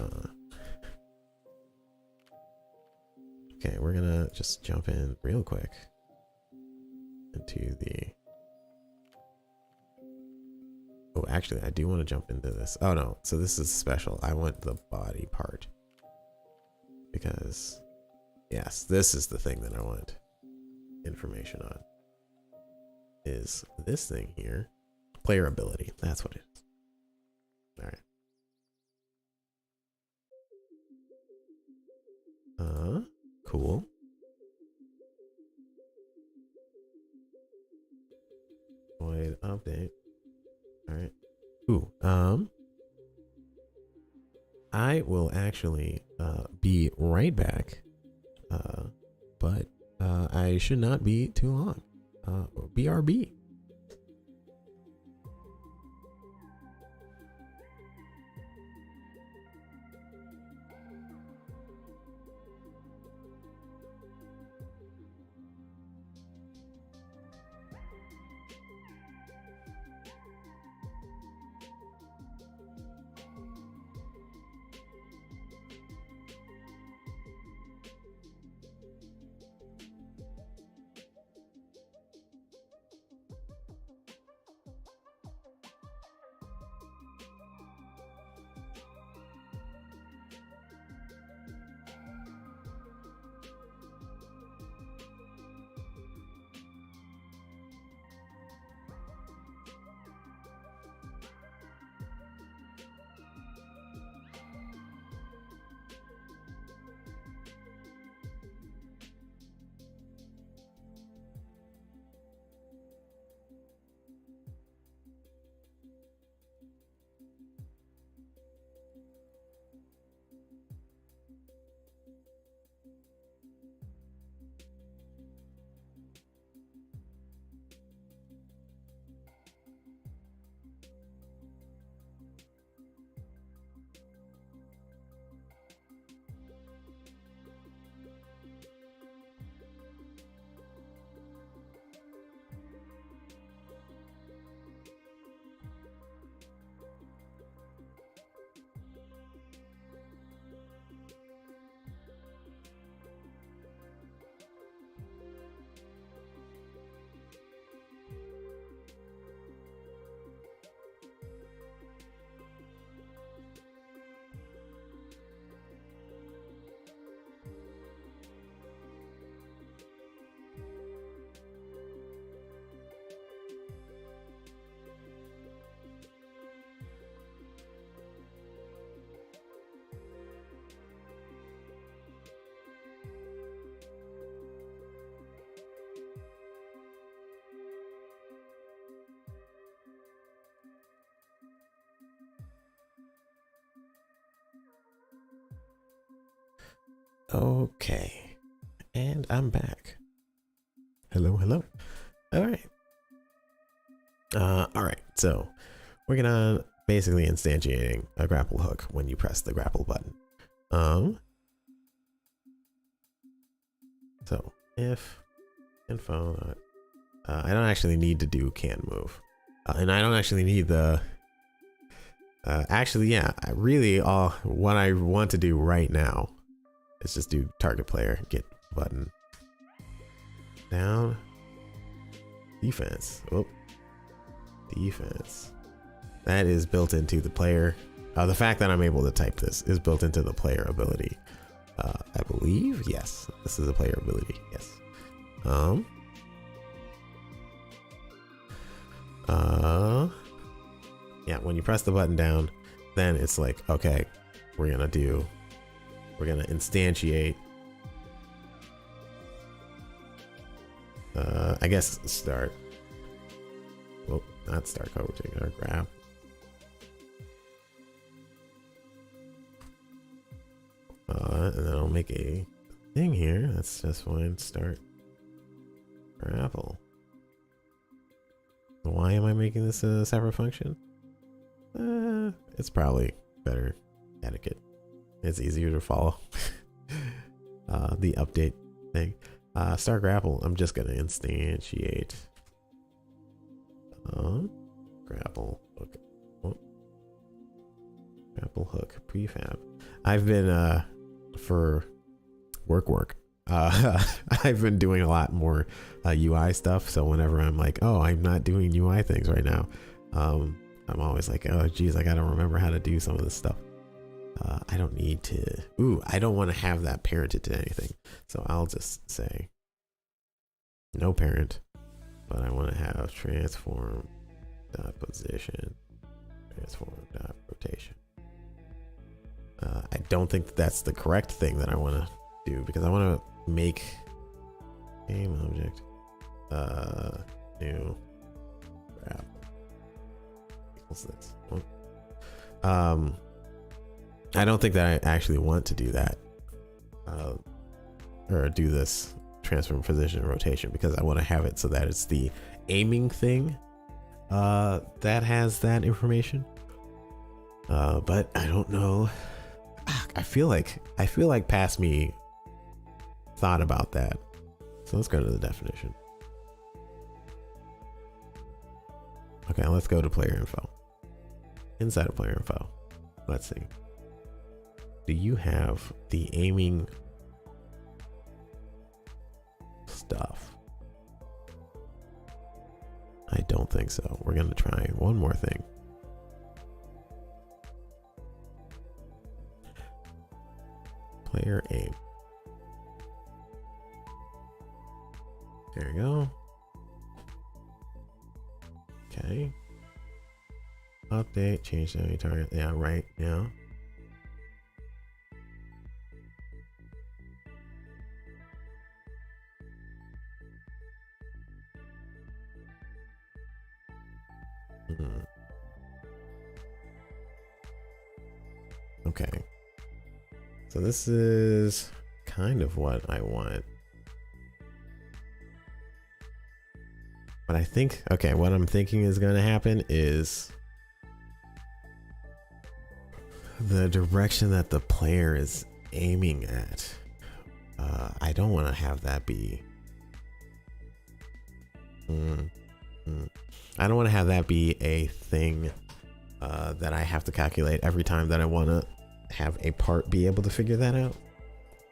okay, we're gonna just jump in real quick into the. Oh, actually, I do want to jump into this. Oh no, so this is special. I want the body part because, yes, this is the thing that I want information on. Is this thing here? Player ability. That's what it is. All right. Cool. Void update. All right. Ooh. I will actually be right back. But I should not be too long. BRB. Okay, and I'm back. Hello, hello. All right. All right. So working on basically instantiating a grapple hook when you press the grapple button. So if info, I don't actually need to do can move, and I don't actually need the. Actually, yeah, I really all what I want to do right now is just do target player, get button down, defense. Oh, defense. That is built into the player. The fact that I'm able to type this is built into the player ability. I believe, yes, this is a player ability. Yes. Yeah, when you press the button down, then it's like, okay, we're gonna instantiate. I guess start. Well, not start coaching or grab. And then I'll make a thing here. That's just fine. Start grapple. Why am I making this a separate function? It's probably better etiquette. It's easier to follow. The update thing. Start grapple. I'm just gonna instantiate. Grapple hook. Oh. Grapple hook prefab. I've been for work. I've been doing a lot more UI stuff. So whenever I'm like, oh, I'm not doing UI things right now, I'm always like, oh, geez, I gotta remember how to do some of this stuff. I don't need to. Ooh, I don't want to have that parented to anything. So I'll just say no parent, but I want to have transform dot position, transform dot rotation. I don't think that's the correct thing that I want to do because I want to make game object new grab equals this. I don't think that I actually want to do that or do this transform position and rotation because I want to have it so that it's the aiming thing that has that information. But I don't know. I feel like past me thought about that. So let's go to the definition. Okay, let's go to player info. Inside of player info, let's see. Do you have the aiming stuff? I don't think so. We're gonna try one more thing. Player aim. There you go. Okay. Update, change the target. Yeah, right. Yeah. Okay. So this is kind of what I want. But I think, okay, what I'm thinking is going to happen is the direction that the player is aiming at. I don't want to have that be. I don't want to have that be a thing that I have to calculate every time that I want to have a part be able to figure that out.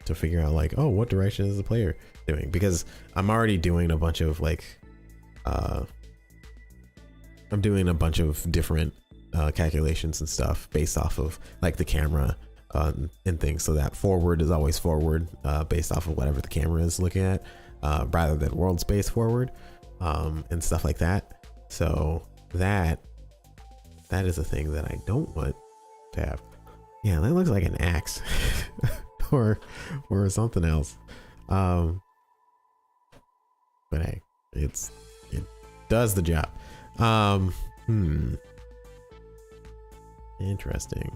To figure out like, oh, what direction is the player doing? Because I'm already doing a bunch of like, I'm doing a bunch of different calculations and stuff based off of like the camera and things, so that forward is always forward based off of whatever the camera is looking at, rather than world space forward and stuff like that. So that is a thing that I don't want to have. Yeah, that looks like an axe or something else. But hey, it does the job. Interesting.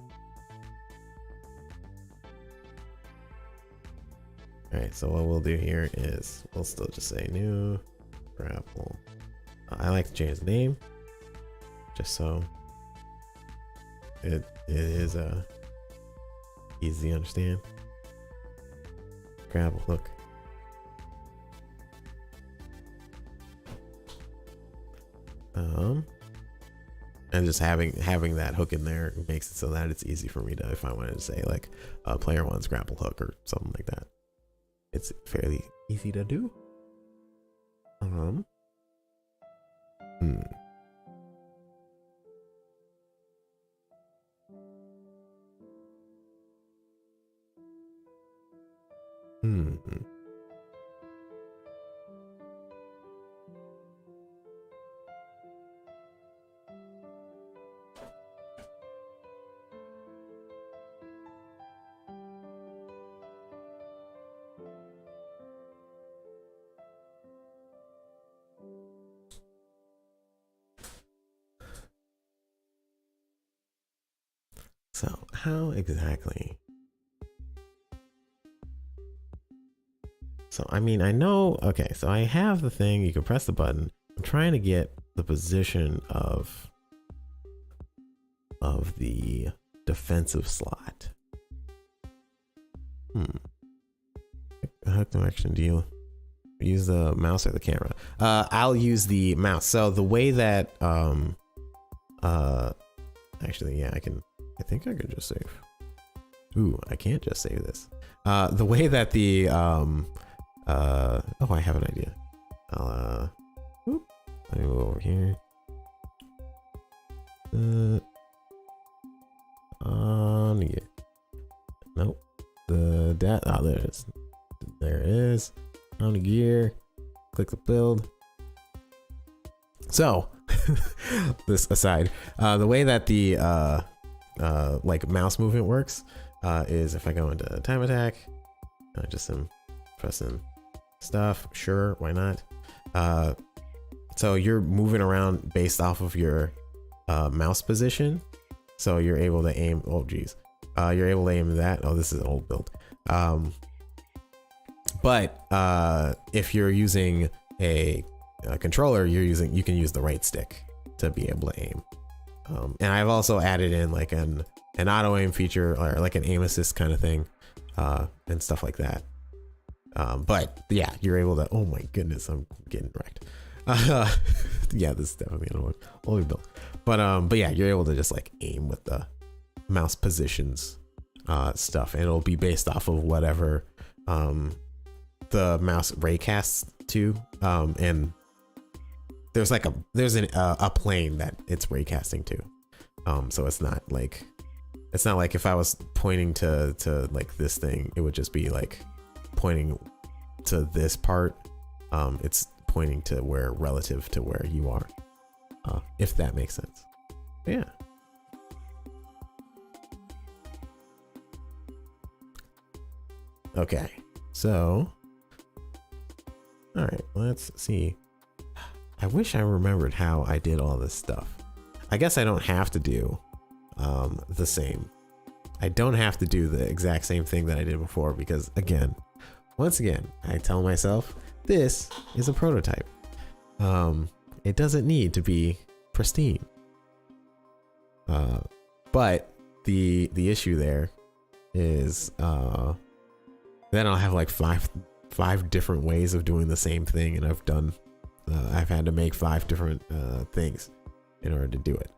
All right, so what we'll do here is we'll still just say new grapple. I like to change the name just so it is easy to understand. Grapple hook. And just having that hook in there makes it so that it's easy for me to, if I wanted to say like player one's grapple hook or something like that, it's fairly easy to do. Hmm. So how exactly? So I mean, I know, okay, so I have the thing, you can press the button. I'm trying to get the position of the defensive slot. Hook direction, do you use the mouse or the camera? I'll use the mouse. So the way that actually, yeah, I think I can just save. Ooh, I can't just save this. The way that the oh, I have an idea. I'll let me move over here. On yeah. Nope. The that oh, there it is. There it is. On the gear. Click the build. So this aside, the way that the like mouse movement works is if I go into time attack, I just am pressing stuff. Sure, why not? So you're moving around based off of your mouse position. So you're able to aim. Oh geez, you're able to aim that. Oh, this is an old build. But if you're using a controller, you can use the right stick to be able to aim. And I've also added in like an auto aim feature or like an aim assist kind of thing, and stuff like that. But yeah, you're able to. Oh my goodness, I'm getting wrecked. Yeah, this is definitely an old build. But yeah, you're able to just like aim with the mouse positions stuff, and it'll be based off of whatever the mouse raycasts to, and there's like a plane that it's raycasting to, so it's not like if I was pointing to like this thing, it would just be like pointing to this part. It's pointing to where relative to where you are, if that makes sense. Yeah. Okay, so all right, let's see. I wish I remembered how I did all this stuff. I guess I don't have to do the same. I don't have to do the exact same thing that I did before because once again, I tell myself this is a prototype. It doesn't need to be pristine. But the issue there is then I'll have like five different ways of doing the same thing, and I've had to make 5 different things in order to do it.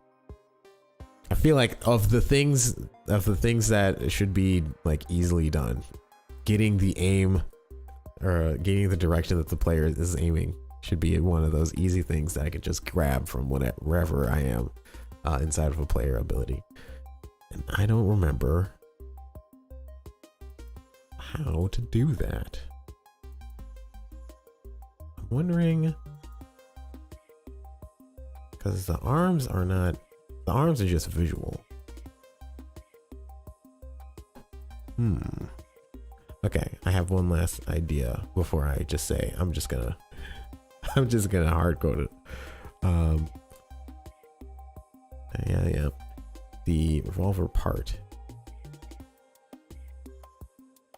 I feel like of the things that should be like easily done, getting the aim or getting the direction that the player is aiming should be one of those easy things that I could just grab from wherever I am inside of a player ability. And I don't remember how to do that. I'm wondering, because the arms are just visual. Okay, I have one last idea before I just say I'm just gonna hard code it. Yeah. The revolver part.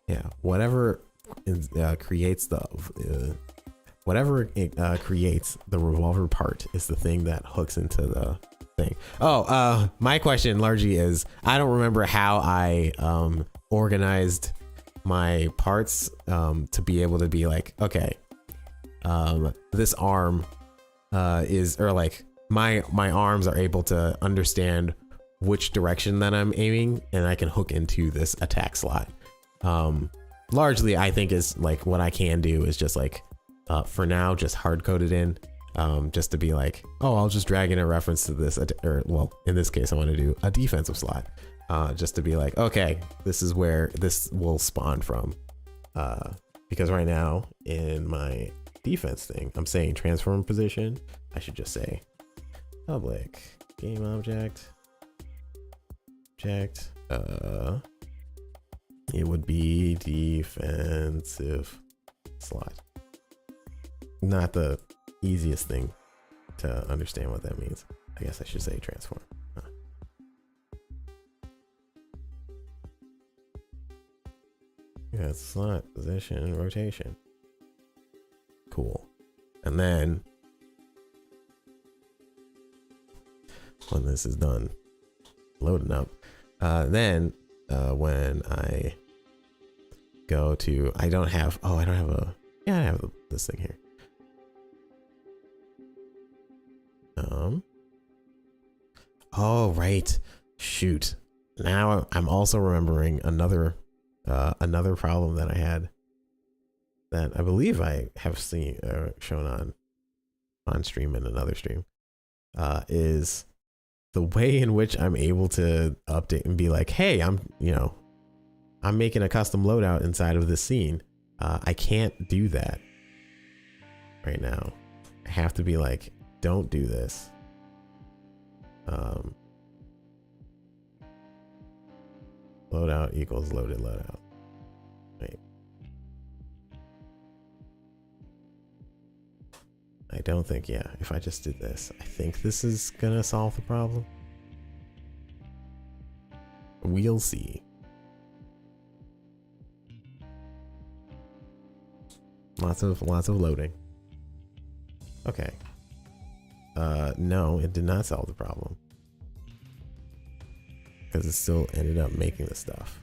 Yeah, whatever creates the whatever it creates, the revolver part is the thing that hooks into the thing. Oh, my question largely is, I don't remember how I organized my parts to be able to be like, okay, this arm is, or like my arms are able to understand which direction that I'm aiming, and I can hook into this attack slot. Largely, I think is like what I can do is just like, for now, just hard code it in, just to be like, oh, I'll just drag in a reference to this, or well, in this case, I want to do a defensive slot, just to be like, okay, this is where this will spawn from, because right now in my defense thing, I'm saying transform position. I should just say public game object. It would be defensive slot. Not the easiest thing to understand what that means. I guess I should say transform. Yeah, slot, position, rotation. Cool. And then when this is done loading up, then when I go to, I don't have this thing here. Oh, right. Shoot. Now I'm also remembering another problem that I had that I believe I have seen shown on stream in another stream, is the way in which I'm able to update and be like, hey, I'm making a custom loadout inside of this scene. I can't do that right now. I have to be like, don't do this. Loadout equals loaded loadout. Wait. I don't think, yeah, if I just did this, I think this is gonna solve the problem. We'll see. Lots of loading. Okay. No, it did not solve the problem, because it still ended up making the stuff.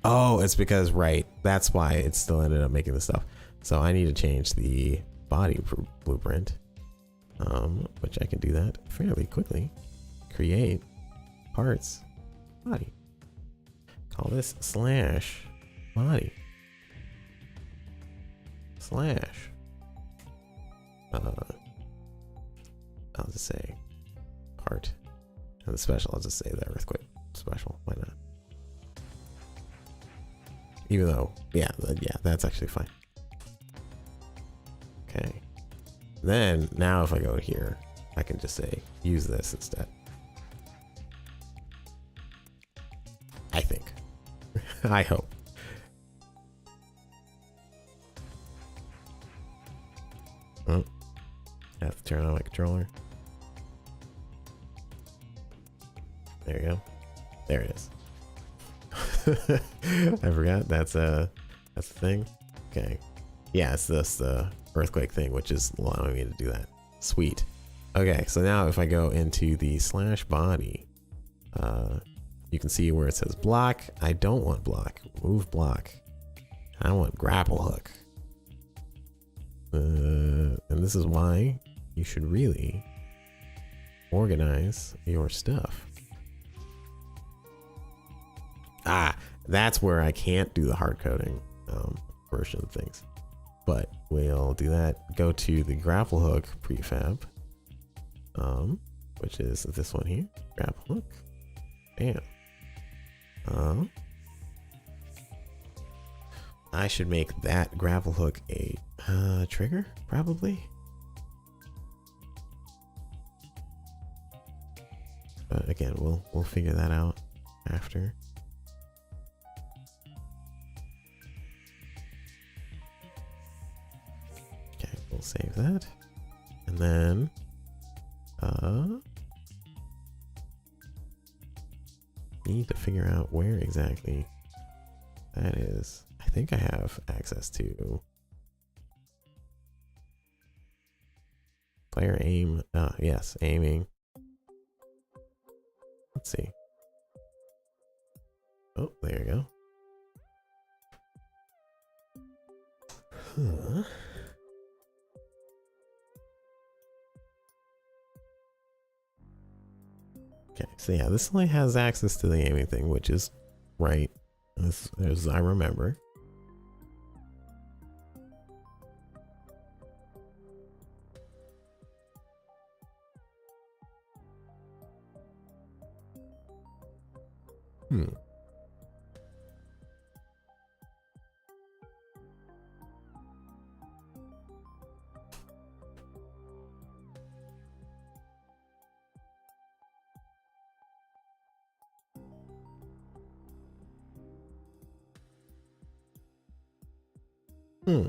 Oh, it's because, right, that's why it still ended up making the stuff. So I need to change the body blueprint, which I can do that fairly quickly. Create parts body. Call this slash body slash. I'll just say part, and the special, I'll just say the earthquake special. Why not? Even though, yeah, that's actually fine. Okay. Then now if I go here, I can just say use this instead. I think. I hope. Oh, I have to turn on my controller. There you go. There it is. I forgot that's the thing. Okay. Yeah, it's this the earthquake thing, which is allowing me to do that. Sweet. Okay, so now if I go into the slash body, you can see where it says block. I don't want block. Move block. I want grapple hook. And this is why you should really organize your stuff. That's where I can't do the hard coding version of things, but we'll do that. Go to the grapple hook prefab, which is this one here. Grapple hook. Bam. I should make that grapple hook a trigger, probably. But again, we'll figure that out after. Okay, we'll save that, and then need to figure out where exactly That is, I think I have access to player aim. Yes, aiming. Let's see. Oh, there you go. Huh. Okay, so yeah, this only has access to the aiming thing, which is right, as I remember. Hmm. Hmm.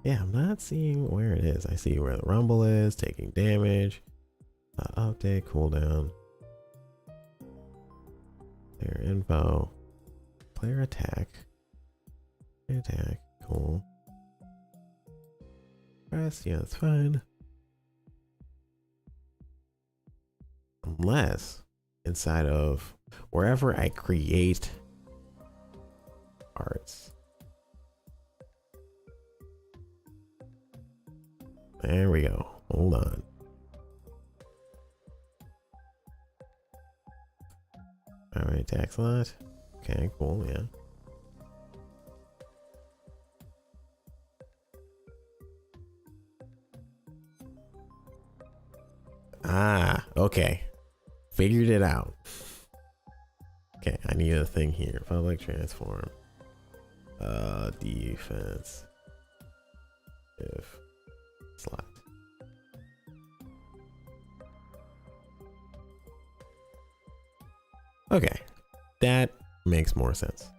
Yeah, I'm not seeing where it is. I see where the rumble is, taking damage, update, cooldown, player info, player attack, cool. Press, yeah, that's fine. Unless inside of wherever I create parts. There we go. Hold on. All right, attack slot. Okay, cool, yeah. Ah, okay. Figured it out. Okay, I need a thing here. Public transform. Defense. If slot. Okay, that makes more sense.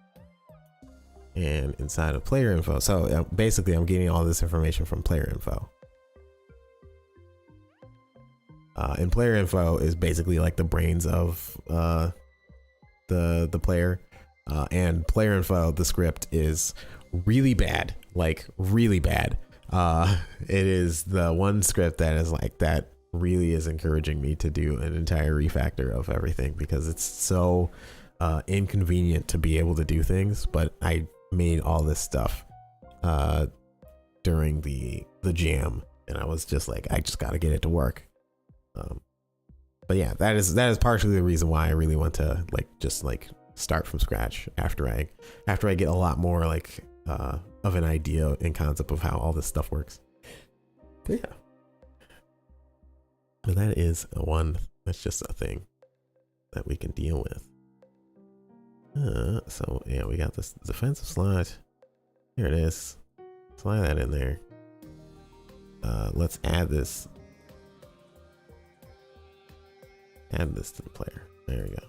And inside of player info, so basically I'm getting all this information from player info. And player info is basically like the brains of the player. And player info, the script is really bad, like really bad. It is the one script that is like that really is encouraging me to do an entire refactor of everything because it's so inconvenient to be able to do things. But I made all this stuff during the jam, and I was just like, I just got to get it to work. But yeah, that is partially the reason why I really want to just start from scratch after I get a lot more of an idea and concept of how all this stuff works. But yeah, but that is that's just a thing that we can deal with. So yeah, we got this defensive slot. Here it is. Slide that in there. Let's add this. Add this to the player. There we go.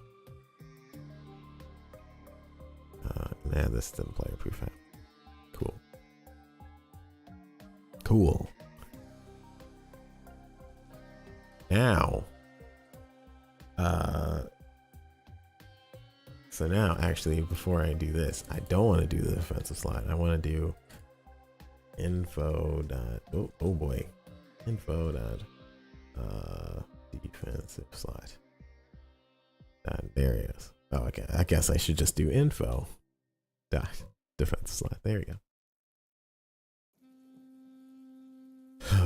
And add this to the player prefab. Cool. Cool. Now, so now actually before I do this, I don't want to do the defensive slot. I want to do info dot oh boy, info dot defensive slot. There it is. Oh, okay. I guess I should just do info dot defensive slot. There we go.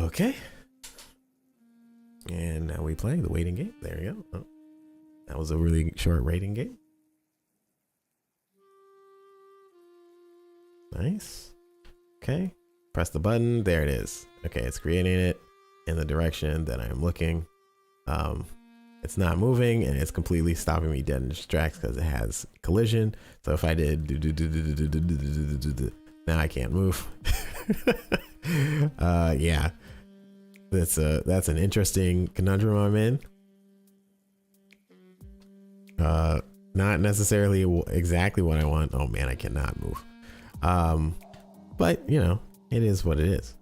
Okay. And now we play the waiting game. There you go. Oh, that was a really short waiting game. Nice. Okay. Press the button. There it is. Okay, it's creating it in the direction that I am looking. It's not moving and it's completely stopping me dead in its tracks because it has collision. So if I did now I can't move. Yeah, that's an interesting conundrum I'm in. Not necessarily exactly what I want. Oh man, I cannot move. But you know, it is what it is.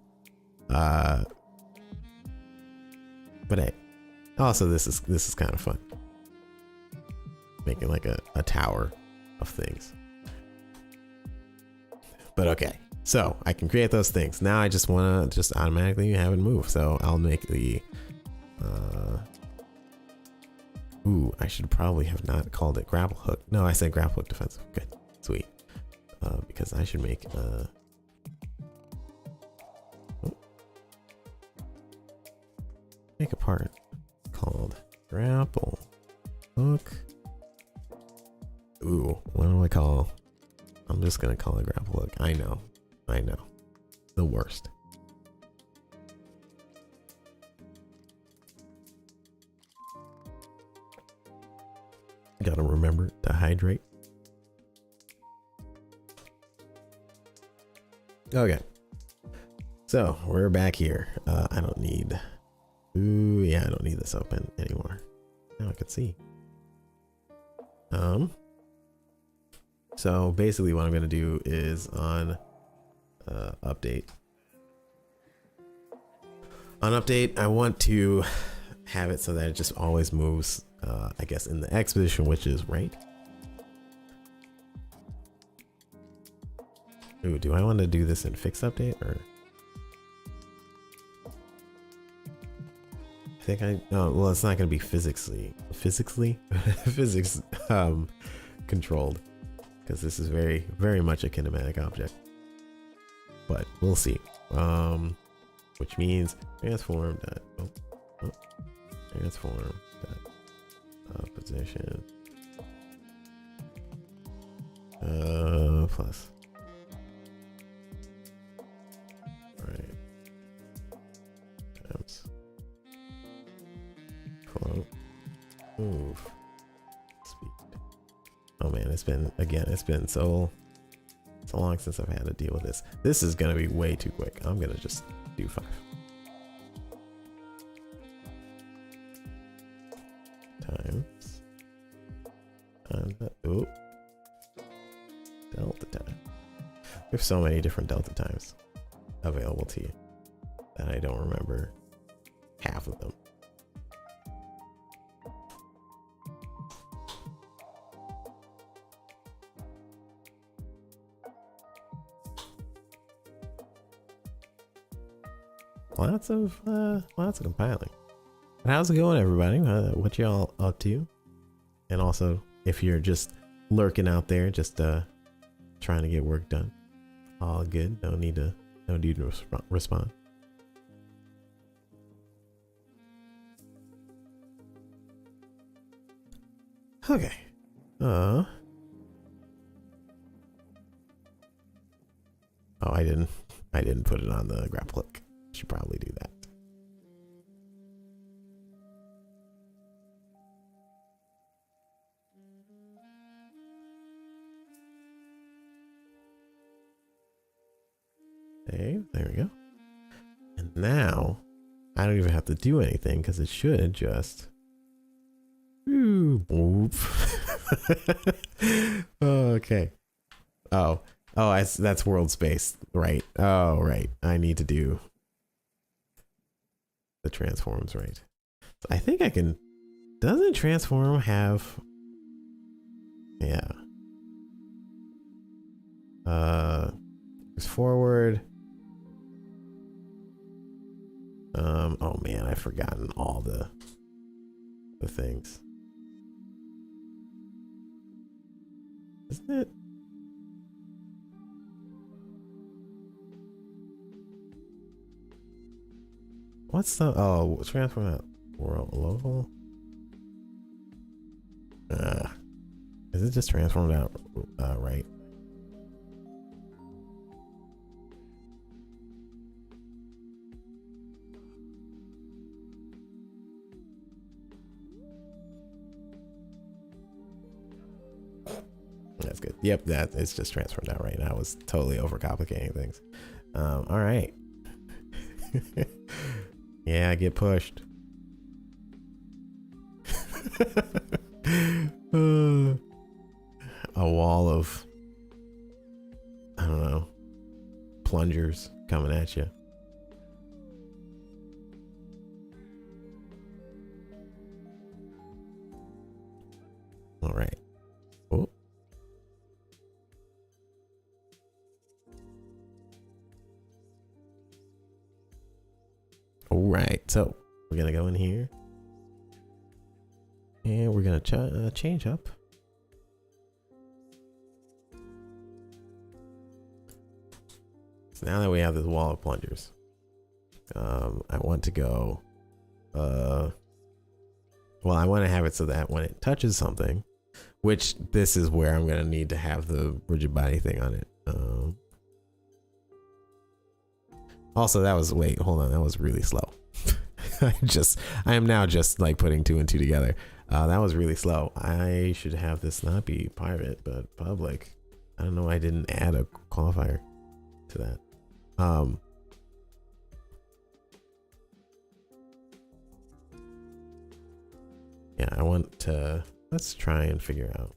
But hey, also this is kind of fun. Making like a tower of things. But okay, so I can create those things. Now I just want to just automatically have it move. So I'll make the, ooh, I should probably have not called it grapple hook. No, I said grapple hook defensive. Good, sweet. Because I should make make a part called grapple hook. Ooh, what do I call? I'm just gonna call it grapple hook. I know. The worst. Gotta remember to hydrate. Okay. So we're back here. I don't need. Ooh, yeah, I don't need this open anymore. Now I can see. So basically what I'm going to do is on update. On update, I want to have it so that it just always moves, I guess, in the X position, which is right. Ooh, do I want to do this in fixed update or? I think well, it's not going to be physics controlled, because this is very much a kinematic object, but we'll see. Which means transform dot transform dot position plus right times float move speed. Oh man, it's been so long since I've had to deal with this. This is gonna be way too quick. I'm gonna just do 5 times oh, delta time. There's so many different delta times available to you that I don't remember half of them. Lots of compiling. But how's it going, everybody? What y'all up to? And also, if you're just lurking out there, just trying to get work done, all good. No need to respond. Okay. Oh, I didn't put it on the grapple hook. Should probably do that. Okay, there we go. And now I don't even have to do anything because it should just boop. Okay. Oh, that's world space, right? Oh, right. I need to do the transforms, right? So I think I can. Doesn't transform have? Yeah. It's forward. Oh man, I've forgotten all the things. Isn't it? What's the transform that world local? Is it just transformed out right? That's good. Yep, that it's just transformed out right. I was totally overcomplicating things. All right. Yeah, get pushed. A wall of, I don't know, plungers coming at you. All right. Oh. All right. So we're gonna go in here, and we're gonna change up. So now that we have this wall of plungers, I want to go. Well, I want to have it so that when it touches something, which this is where I'm going to need to have the rigid body thing on it. Also, that was, wait, hold on. That was really slow. I am now just like putting 2 and 2 together. That was really slow. I should have this not be private, but public. I don't know why I didn't add a qualifier to that. Yeah, I want to, let's try and figure out.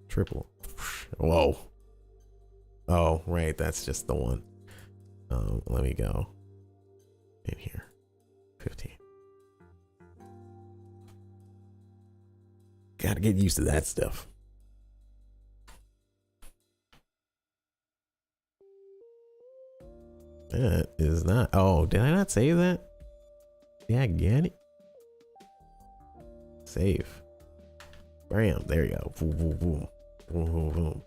Triple. Whoa. Oh, right. That's just the one. Let me go in here. 15. Gotta get used to that stuff. That is not. Oh, did I not save that? Yeah, I get it. Save. Bam. There you go. Boom, boom, boom. Boom, boom, boom.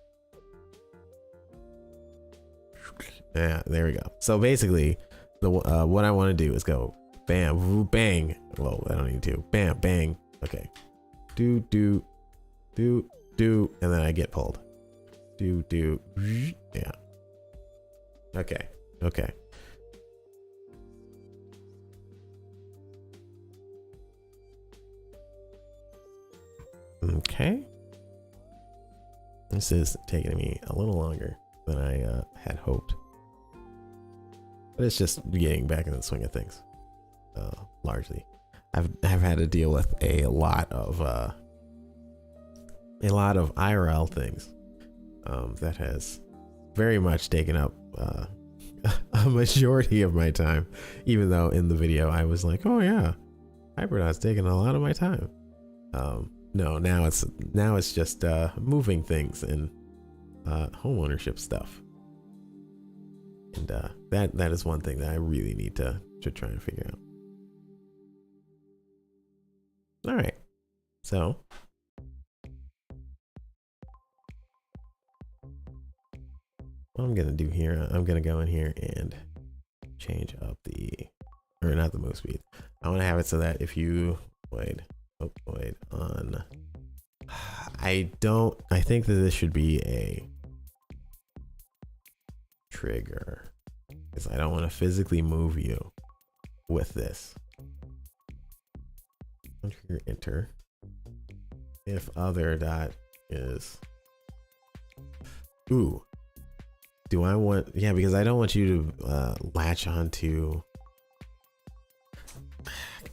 Yeah, there we go. So basically, the what I want to do is go bam, bang. Whoa, I don't need to. Bam, bang. Okay. Do, do, do, do, and then I get pulled. Do, do. Yeah. Okay. Okay. Okay. This is taking me a little longer than I had hoped. But it's just getting back in the swing of things. Largely. I've had to deal with a lot of IRL things that has very much taken up a majority of my time, even though in the video I was like, oh yeah, Hybridon's taking a lot of my time. No, now it's just moving things and home ownership stuff, and that is one thing that I really need to try and figure out. All right, so what I'm gonna do here, I'm gonna go in here and change up or not the move speed. I want to have it so that if you wait on, I think that this should be a trigger because I don't want to physically move you with this. Trigger enter. If other dot is, ooh, do I want, yeah, because I don't want you to latch onto,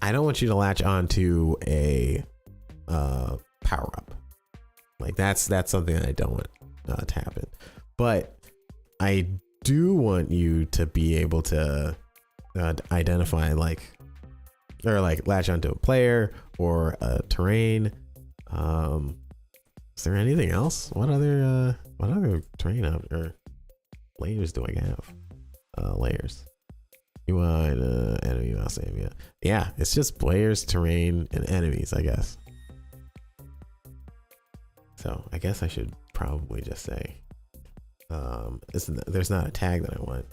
I don't want you to latch onto a power up. Like that's something that I don't want to happen. But I do want you to be able to identify or latch onto a player or a terrain. Is there anything else? What other terrain or layers do I have? Layers. UI and enemy mouse aim. Yeah, it's just players, terrain, and enemies, I guess. So I guess I should probably just say there's not a tag that I want.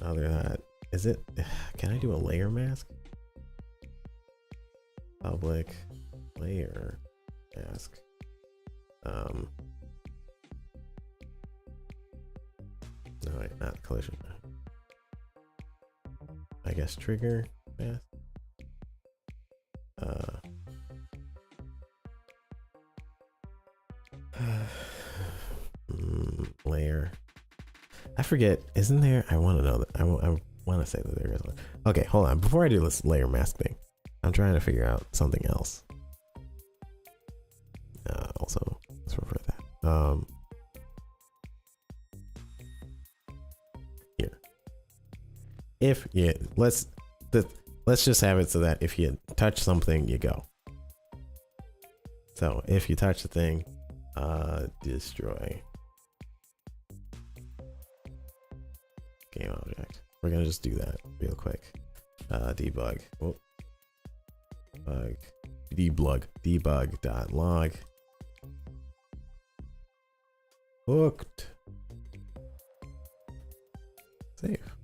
Other than that, is it, can I do a layer mask? Public layer mask. No, wait, not collision. I guess trigger mask. Layer. I forget. Isn't there? I want to know that. I want to say that there is one. Okay, hold on. Before I do this layer mask thing, I'm trying to figure out something else. Also, let's refer that. if you let's just have it so that if you touch something, you go. So if you touch the thing, destroy game object. We're gonna just do that real quick. Debug. Oh. Debug.log. Hooked. Save.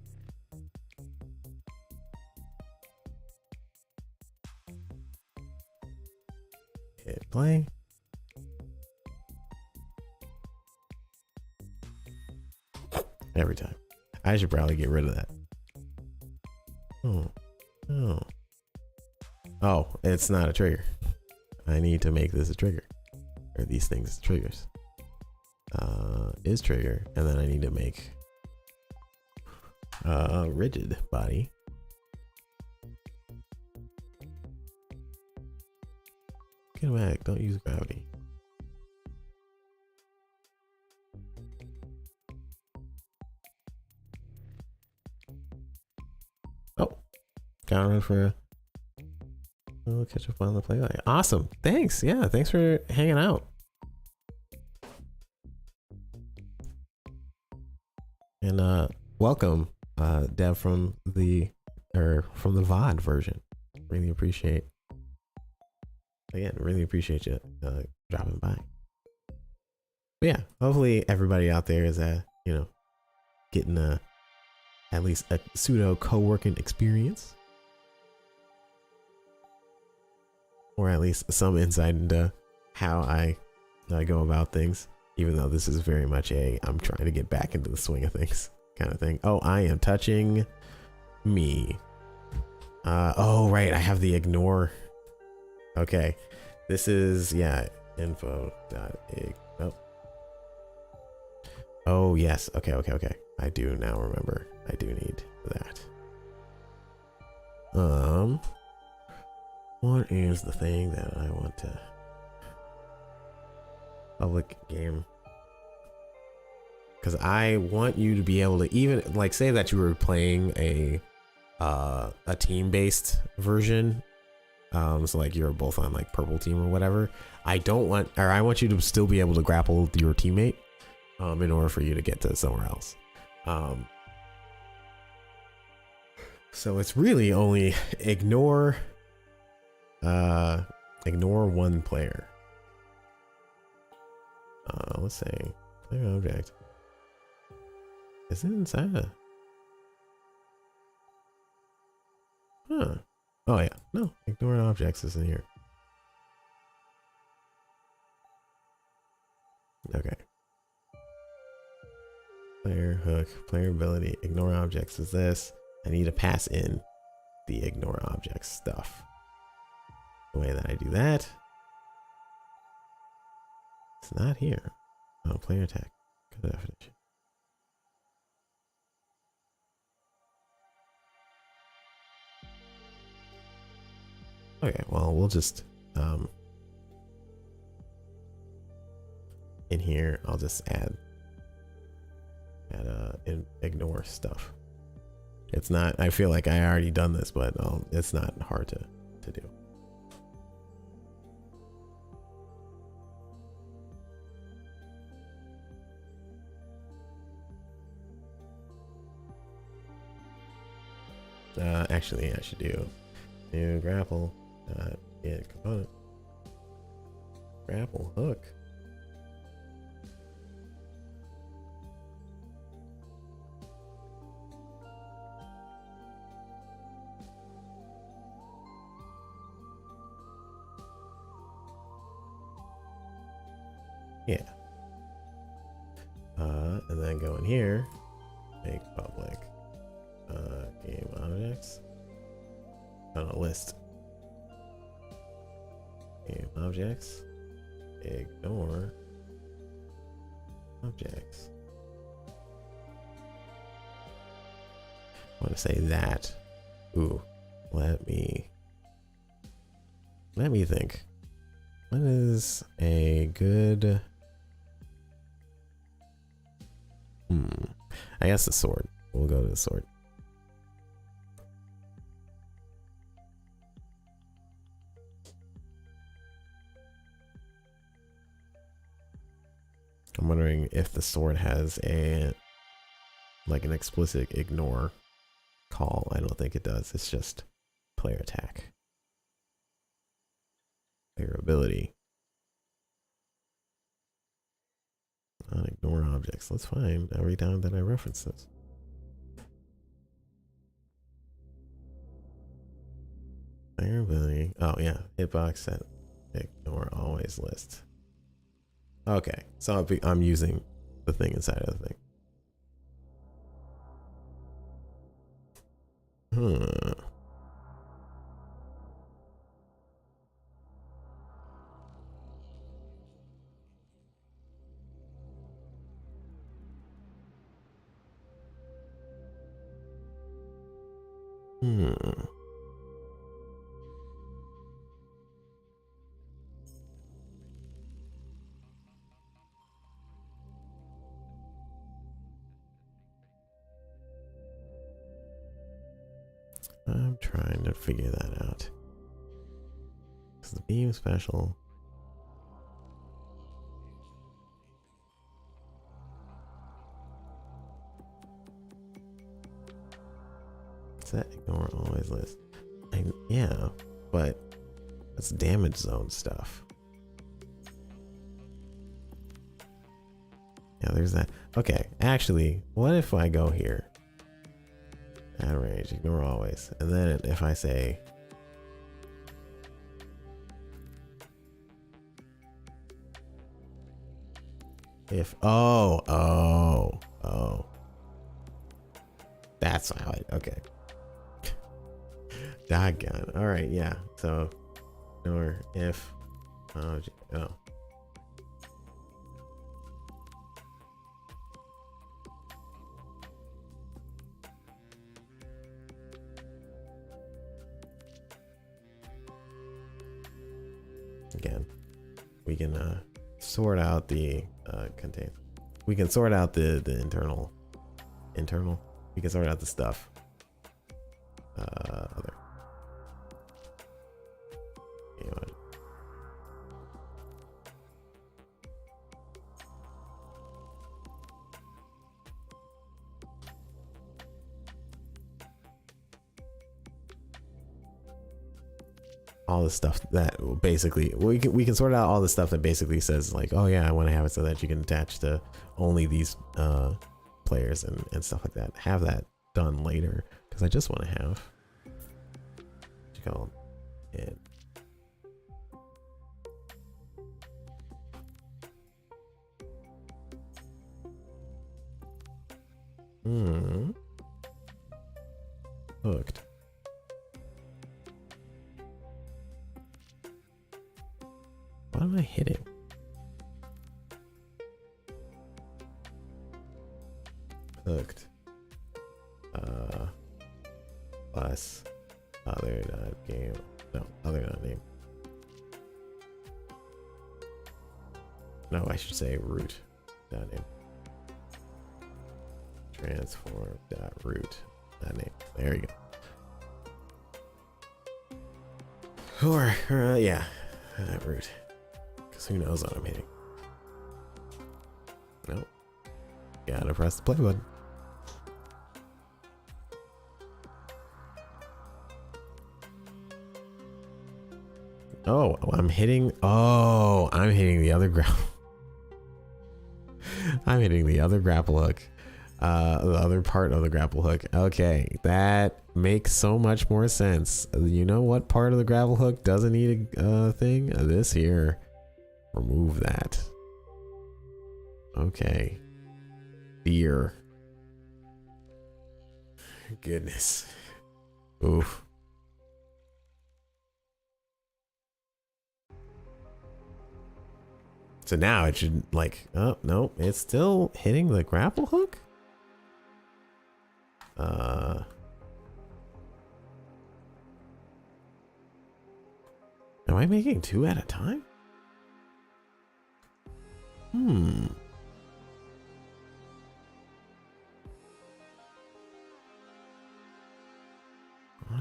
Hit play. Every time. I should probably get rid of that. Oh, it's not a trigger. I need to make this a trigger. Or these things triggers. Is trigger. And then I need to make rigid body. Get back, don't use gravity. Oh, gotta run for a catch up on the play. Awesome, thanks. Yeah, thanks for hanging out. And welcome, Dev from the VOD version. Really appreciate. Again, really appreciate you dropping by. But yeah, hopefully everybody out there is getting at least a pseudo co-working experience, or at least some insight into how I go about things. Even though this is very much I'm trying to get back into the swing of things kind of thing. Oh, I am touching me. Oh right, I have the ignore. Okay, this is info.ig. Oh yes. Okay. I do now remember. I do need that. What is the thing that I want to public game? Because I want you to be able to even like say that you were playing a team-based version. So like you're both on like purple team or whatever. I want you to still be able to grapple with your teammate in order for you to get to somewhere else. So it's really only ignore one player. Let's say player object. Is it inside? Huh. Oh yeah, no, ignore objects is in here. Okay. Player hook, player ability, ignore objects is this. I need to pass in the ignore objects stuff. The way that I do that, it's not here. Oh, player attack, good definition. Okay, well, we'll just in here I'll just add ignore stuff. It's not, I feel like I already done this, but it's not hard to do. Actually I should do new grapple get component grapple hook. Yeah. And then go in here, make public game objects on a list. Game objects, ignore objects. I want to say that. Ooh, let me think. What is a good? I guess the sword. We'll go to the sword. I'm wondering if the sword has a like an explicit ignore call. I don't think it does. It's just player attack. Player ability. Not ignore objects. That's fine every time that I reference this. Player ability. Oh yeah, hitbox set. Ignore always list. Okay, so I'm using the thing inside of the thing. I'm trying to figure that out. Because the beam special. Set ignore always list. Yeah, but that's damage zone stuff. Yeah, there's that. Okay, actually, what if I go here? Add range, ignore always. And then if I say oh. That's how okay. Doggone. All right, yeah. So, or if, oh. Again, we can sort out the contain. We can sort out the internal. We can sort out the stuff. Other. You know, all the stuff that basically we can sort out all the stuff that basically says like, oh yeah, I want to have it so that you can attach to only these players and stuff like that. Have that done later because I just want to have what you call it. Hooked. What am I hitting? Hooked. Plus other not game. No, other not name. No, I should say root dot name. Transform dot root dot name. There you go. Or yeah, root. Because who knows what I'm hitting. Nope. Gotta press the play button. Oh, I'm hitting. Oh, I'm hitting the other grapple. I'm hitting the other grapple hook. The other part of the grapple hook. Okay, that makes so much more sense. You know what part of the grapple hook doesn't need a thing? This here. Remove that. Okay. Beer. Goodness. Oof. So now it should like, oh no, it's still hitting the grapple hook. Am I making two at a time?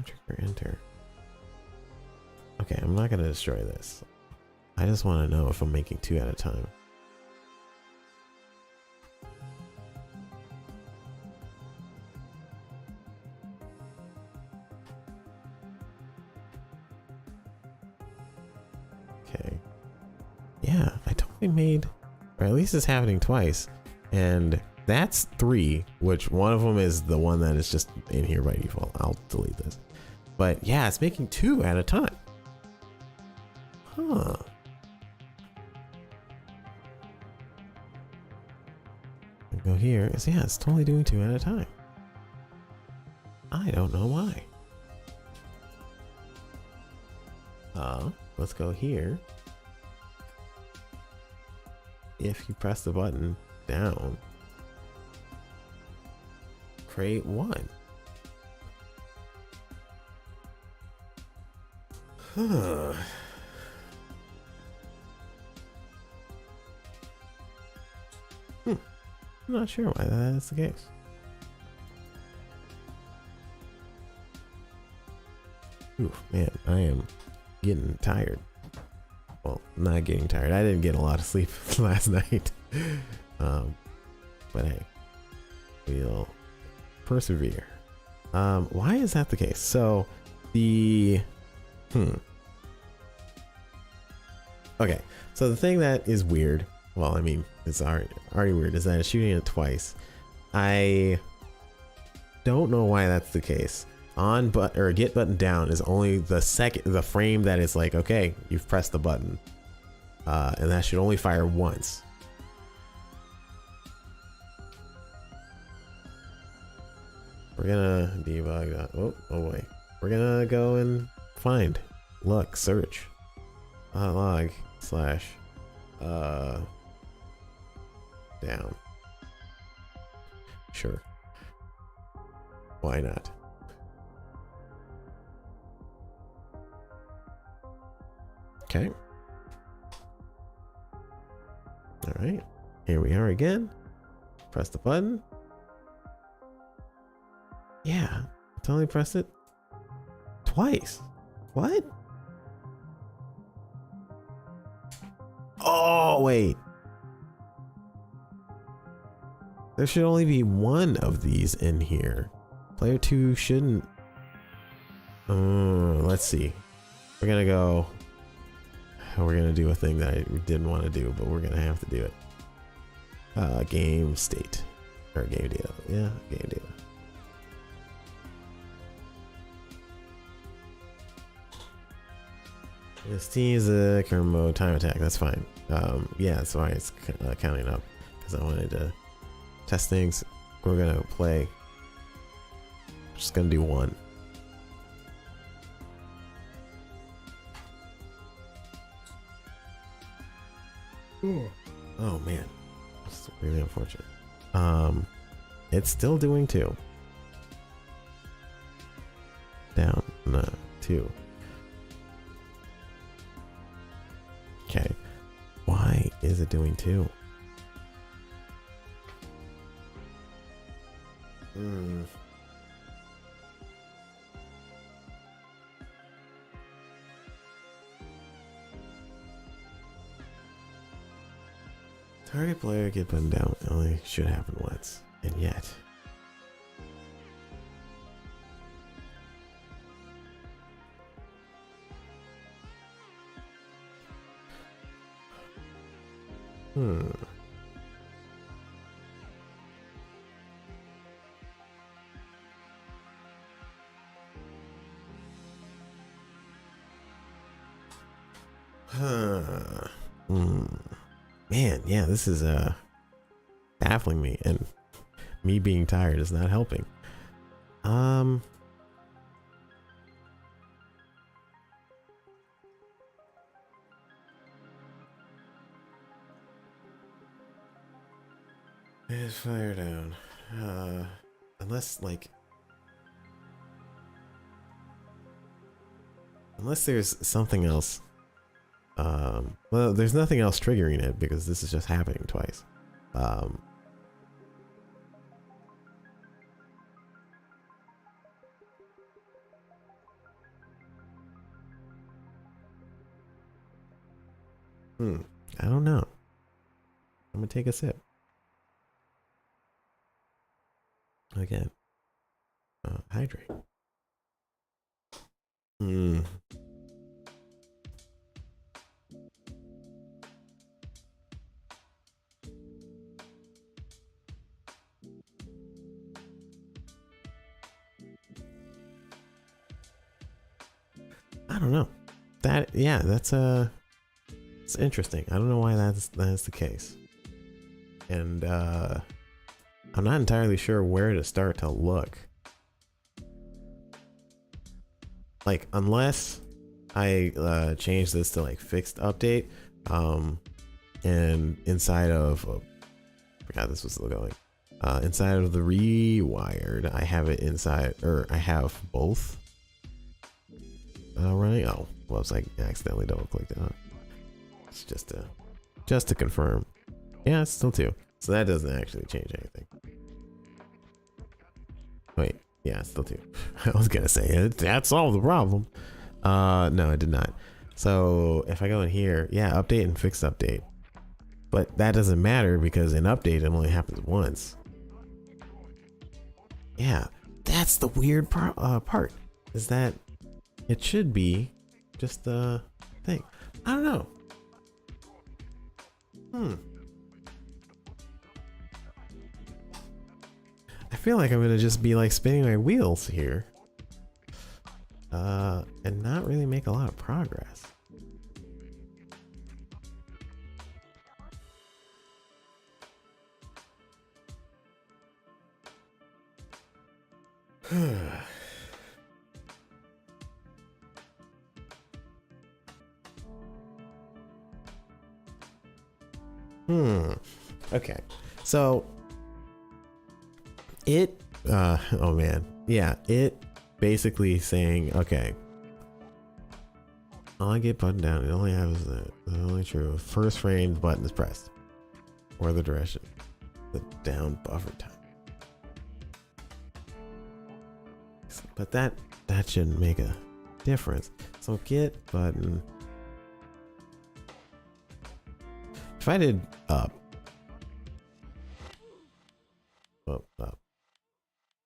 Trigger enter. Okay, I'm not gonna destroy this. I just want to know if I'm making two at a time. they made, or at least it's happening twice, and that's 3, which one of them is the one that is just in here by default. I'll delete this. But yeah, it's making 2 at a time. Huh. Go here. Yeah, it's totally doing 2 at a time. I don't know why. Let's go here. If you press the button down, create 1. Huh. I'm not sure why that's the case. Oof, man, I am getting tired. Well, not getting tired. I didn't get a lot of sleep last night. But hey, we'll persevere. Why is that the case? So the okay, so the thing that is weird, well, I mean, it's already weird, is that it's shooting it twice. I don't know why that's the case. On but or get button down is only the frame that is like, okay, you've pressed the button, and that should only fire once. We're gonna debug that. Oh wait, we're gonna go and find, look, search log slash down. Sure, why not? Okay. All right. Here we are again. Press the button. Yeah. It's only pressed it twice. What? Oh, wait. There should only be 1 of these in here. Player 2 shouldn't. Let's see. We're gonna go. We're gonna do a thing that I didn't want to do, but we're gonna have to do it. Game state or game data. Yeah, game data. This T is a current mode time attack. That's fine. Yeah, that's why it's counting up, because I wanted to test things. We're gonna play. Just gonna do 1. Oh man, it's really unfortunate. It's still doing 2. Down, no, 2. Okay, why is it doing 2? Target player get button down only should happen once, and yet. Man, yeah, this is baffling me, and me being tired is not helping. It's fire down. Unless there's something else. Well, there's nothing else triggering it because this is just happening twice. I don't know. I'm gonna take a sip. Again. Hydrate. I don't know. That, yeah, that's it's interesting. I don't know why that's the case. And I'm not entirely sure where to start to look. Like, unless I change this to like fixed update, and inside of I forgot this was still going. Inside of the rewired, I have it inside, or I have both running. Oh, whoops! I accidentally double clicked it. It's just to confirm. Yeah, it's still 2, so that doesn't actually change anything. Wait, yeah, it's still 2. I was gonna say that solved the problem. No, it did not. So if I go in here, yeah, update and fixed update, but that doesn't matter because in update it only happens once. Yeah, that's the weird part, is that it should be just the thing. I don't know. I feel like I'm gonna just be like spinning my wheels here, and not really make a lot of progress. Okay, so it oh man, yeah, it basically saying, okay, all I get button down, it only has the only true first frame button is pressed, or the duration, the down buffer time. But that shouldn't make a difference. So get button. If I did up.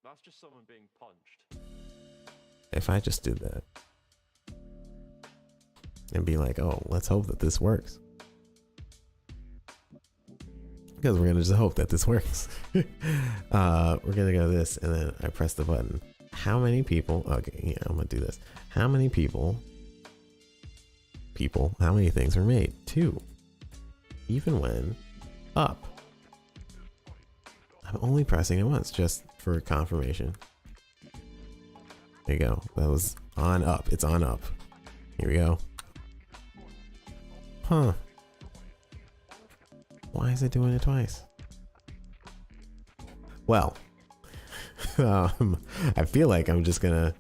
That's just someone being punched. If I just did that and be like, oh, let's hope that this works. Because we're gonna just hope that this works. We're gonna go this, and then I press the button. How many people? Okay, yeah, I'm gonna do this. How many people? How many things are made? 2. Even when up. I'm only pressing it once, just for confirmation. There you go. That was on up. It's on up. Here we go. Huh. Why is it doing it twice? Well, I feel like I'm just gonna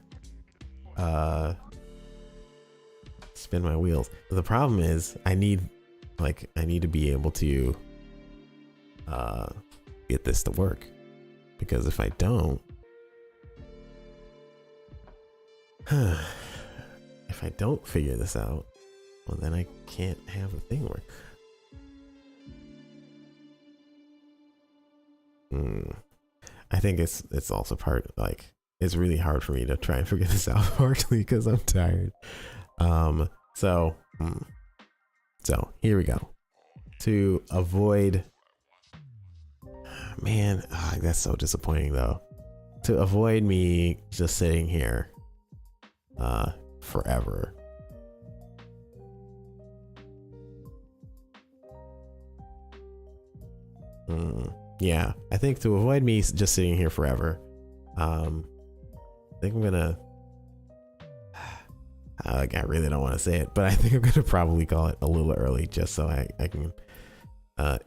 spin my wheels. The problem is I need to be able to get this to work, because if I don't, if I don't figure this out, well, then I can't have the thing work. I think it's also part, like, it's really hard for me to try and figure this out, partly because I'm tired. So here we go. To avoid, man, that's so disappointing though. To avoid me just sitting here forever. Yeah, I think to avoid me just sitting here forever, I think I'm gonna, I really don't want to say it, but I think I'm gonna probably call it a little early, just so I can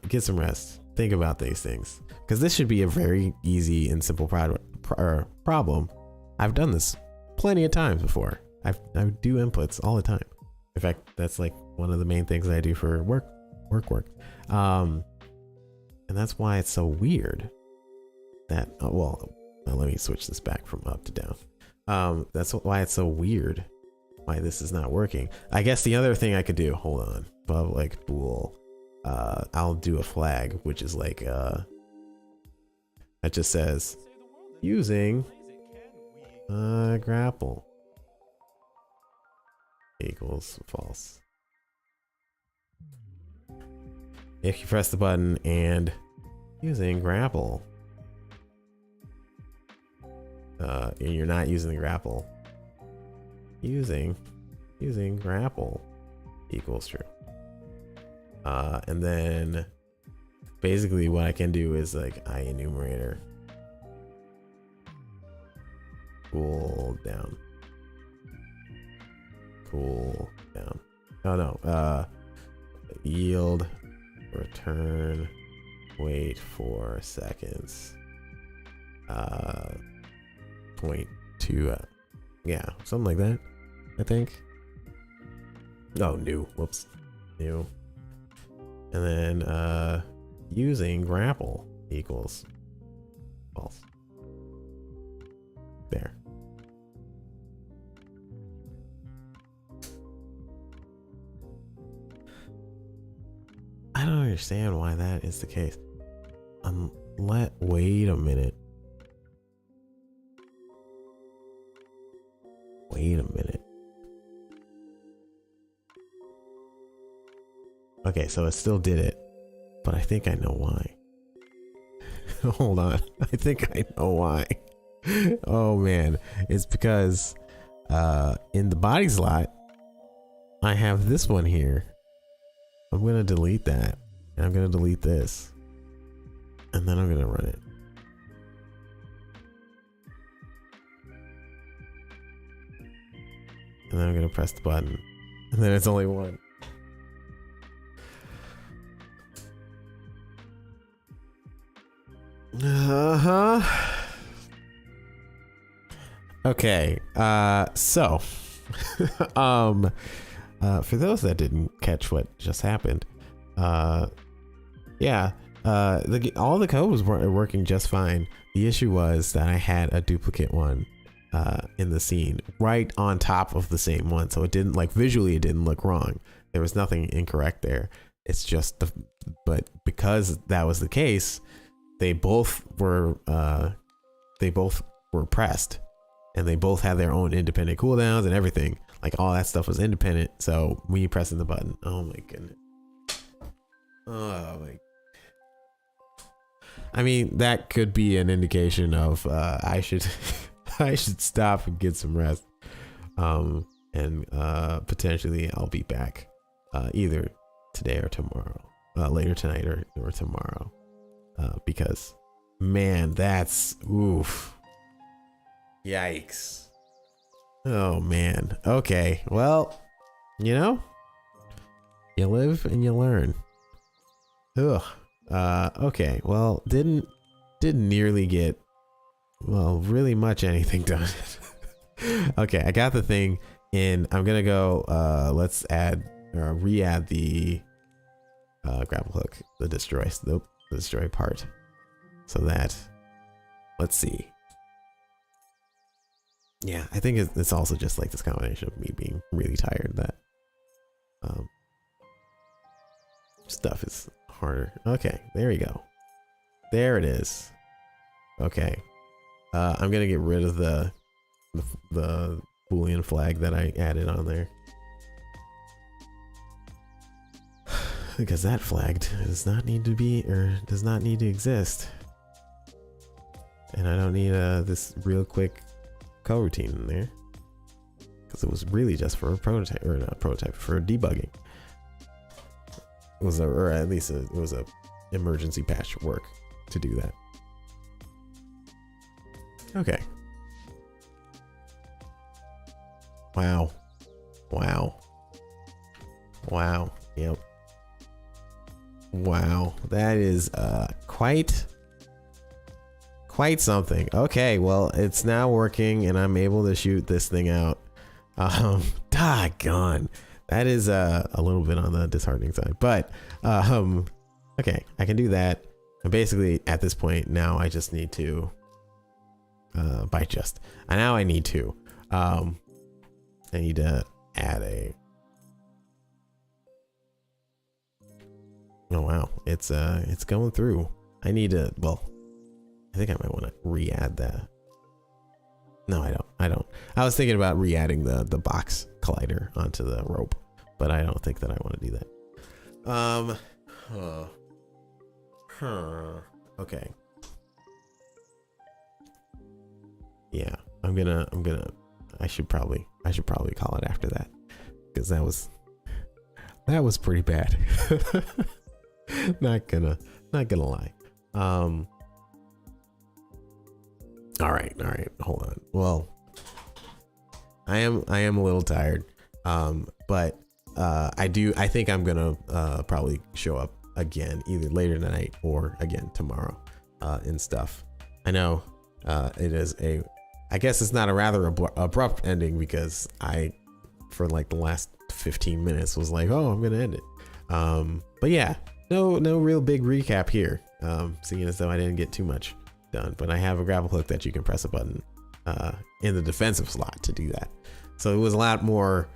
get some rest, think about these things, because this should be a very easy and simple problem. I've done this plenty of times before. I do inputs all the time. In fact, that's like one of the main things I do for work. And that's why it's so weird that, let me switch this back from up to down. That's why it's so weird why this is not working. I guess the other thing I could do, hold on, public bool, I'll do a flag, which is like, that just says using grapple equals false. If you press the button and using grapple, and you're not using the grapple, using using grapple equals true. And then basically what I can do is like I enumerator cool down. Cool down. Oh no, yield return wait 4 seconds 0.2 yeah, something like that, I think. Oh, new, whoops, new. And then using grapple equals false. There. I don't understand why that is the case. Wait a minute. Wait a minute. Okay, so it still did it, but I think I know why. Hold on. I think I know why. Oh man, it's because in the body slot, I have this one here. I'm going to delete that, and I'm going to delete this, and then I'm going to run it. And then I'm going to press the button, and then it's only one. Okay, so for those that didn't catch what just happened, yeah, all the code was working just fine. The issue was that I had a duplicate one in the scene right on top of the same one, so it didn't, like, visually it didn't look wrong. There was nothing incorrect there. It's just but because that was the case, they both were pressed, and they both had their own independent cooldowns and everything. Like, all that stuff was independent. So when you pressing the button, oh my goodness. Oh my. I mean, that could be an indication of I should I should stop and get some rest. And potentially I'll be back either today or tomorrow, later tonight or tomorrow, because man, that's oof. Yikes. Oh man. Okay. Well, you know, you live and you learn. Ugh. Okay. Well, didn't nearly get, well, really much anything done. Okay, I got the thing in. I'm gonna go. Let's re-add the grapple hook, the destroy part. So that, let's see. Yeah, I think it's also just like this combination of me being really tired that stuff is harder. Okay, there we go. There it is. Okay, I'm gonna get rid of the Boolean flag that I added on there, because that flag does not need to be, or does not need to exist, and I don't need this real quick coroutine in there, because it was really just for a prototype, or not a prototype, for debugging. It was or at least it was a emergency patch work to do that. Okay. Wow. Wow. Wow. Yep. Wow. That is quite something. Okay, well, it's now working and I'm able to shoot this thing out. Doggone. That is a little bit on the disheartening side, but okay, I can do that. And basically at this point now I just need to now I need to add a, oh wow, it's going through. I need to, well, I think I might want to re-add that. No, I don't. I was thinking about re-adding the box collider onto the rope, but I don't think that I want to do that. Okay. Yeah, I should probably call it after that. because that was pretty bad. not gonna lie. All right, hold on. Well, I am a little tired, but I think I'm gonna probably show up again either later tonight or again tomorrow and stuff. I know it is I guess it's not a rather abrupt ending, because I, for like the last 15 minutes, was like, oh, I'm gonna end it. But yeah, no real big recap here, seeing as though I didn't get too much done. But I have a grapple hook that you can press a button in the defensive slot to do that. So it was a lot more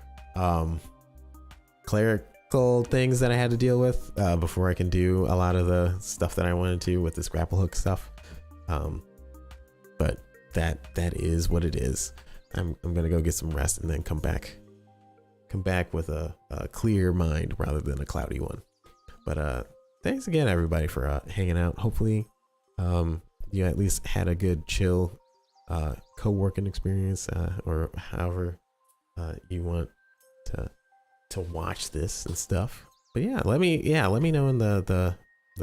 clerical things that I had to deal with before I can do a lot of the stuff that I wanted to with this grapple hook stuff. But that is what it is. I'm gonna go get some rest and then come back with a clear mind rather than a cloudy one. But thanks again, everybody, for hanging out. Hopefully you at least had a good chill co-working experience, or however you want to watch this and stuff. But yeah, let me know in the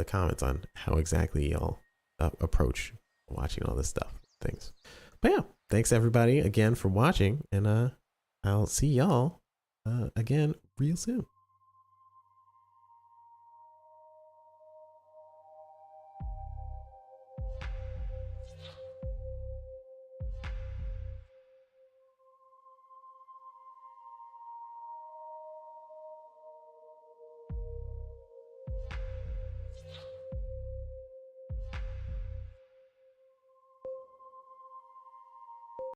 comments on how exactly y'all approach watching all this stuff things. But yeah, thanks everybody again for watching, and I'll see y'all again real soon.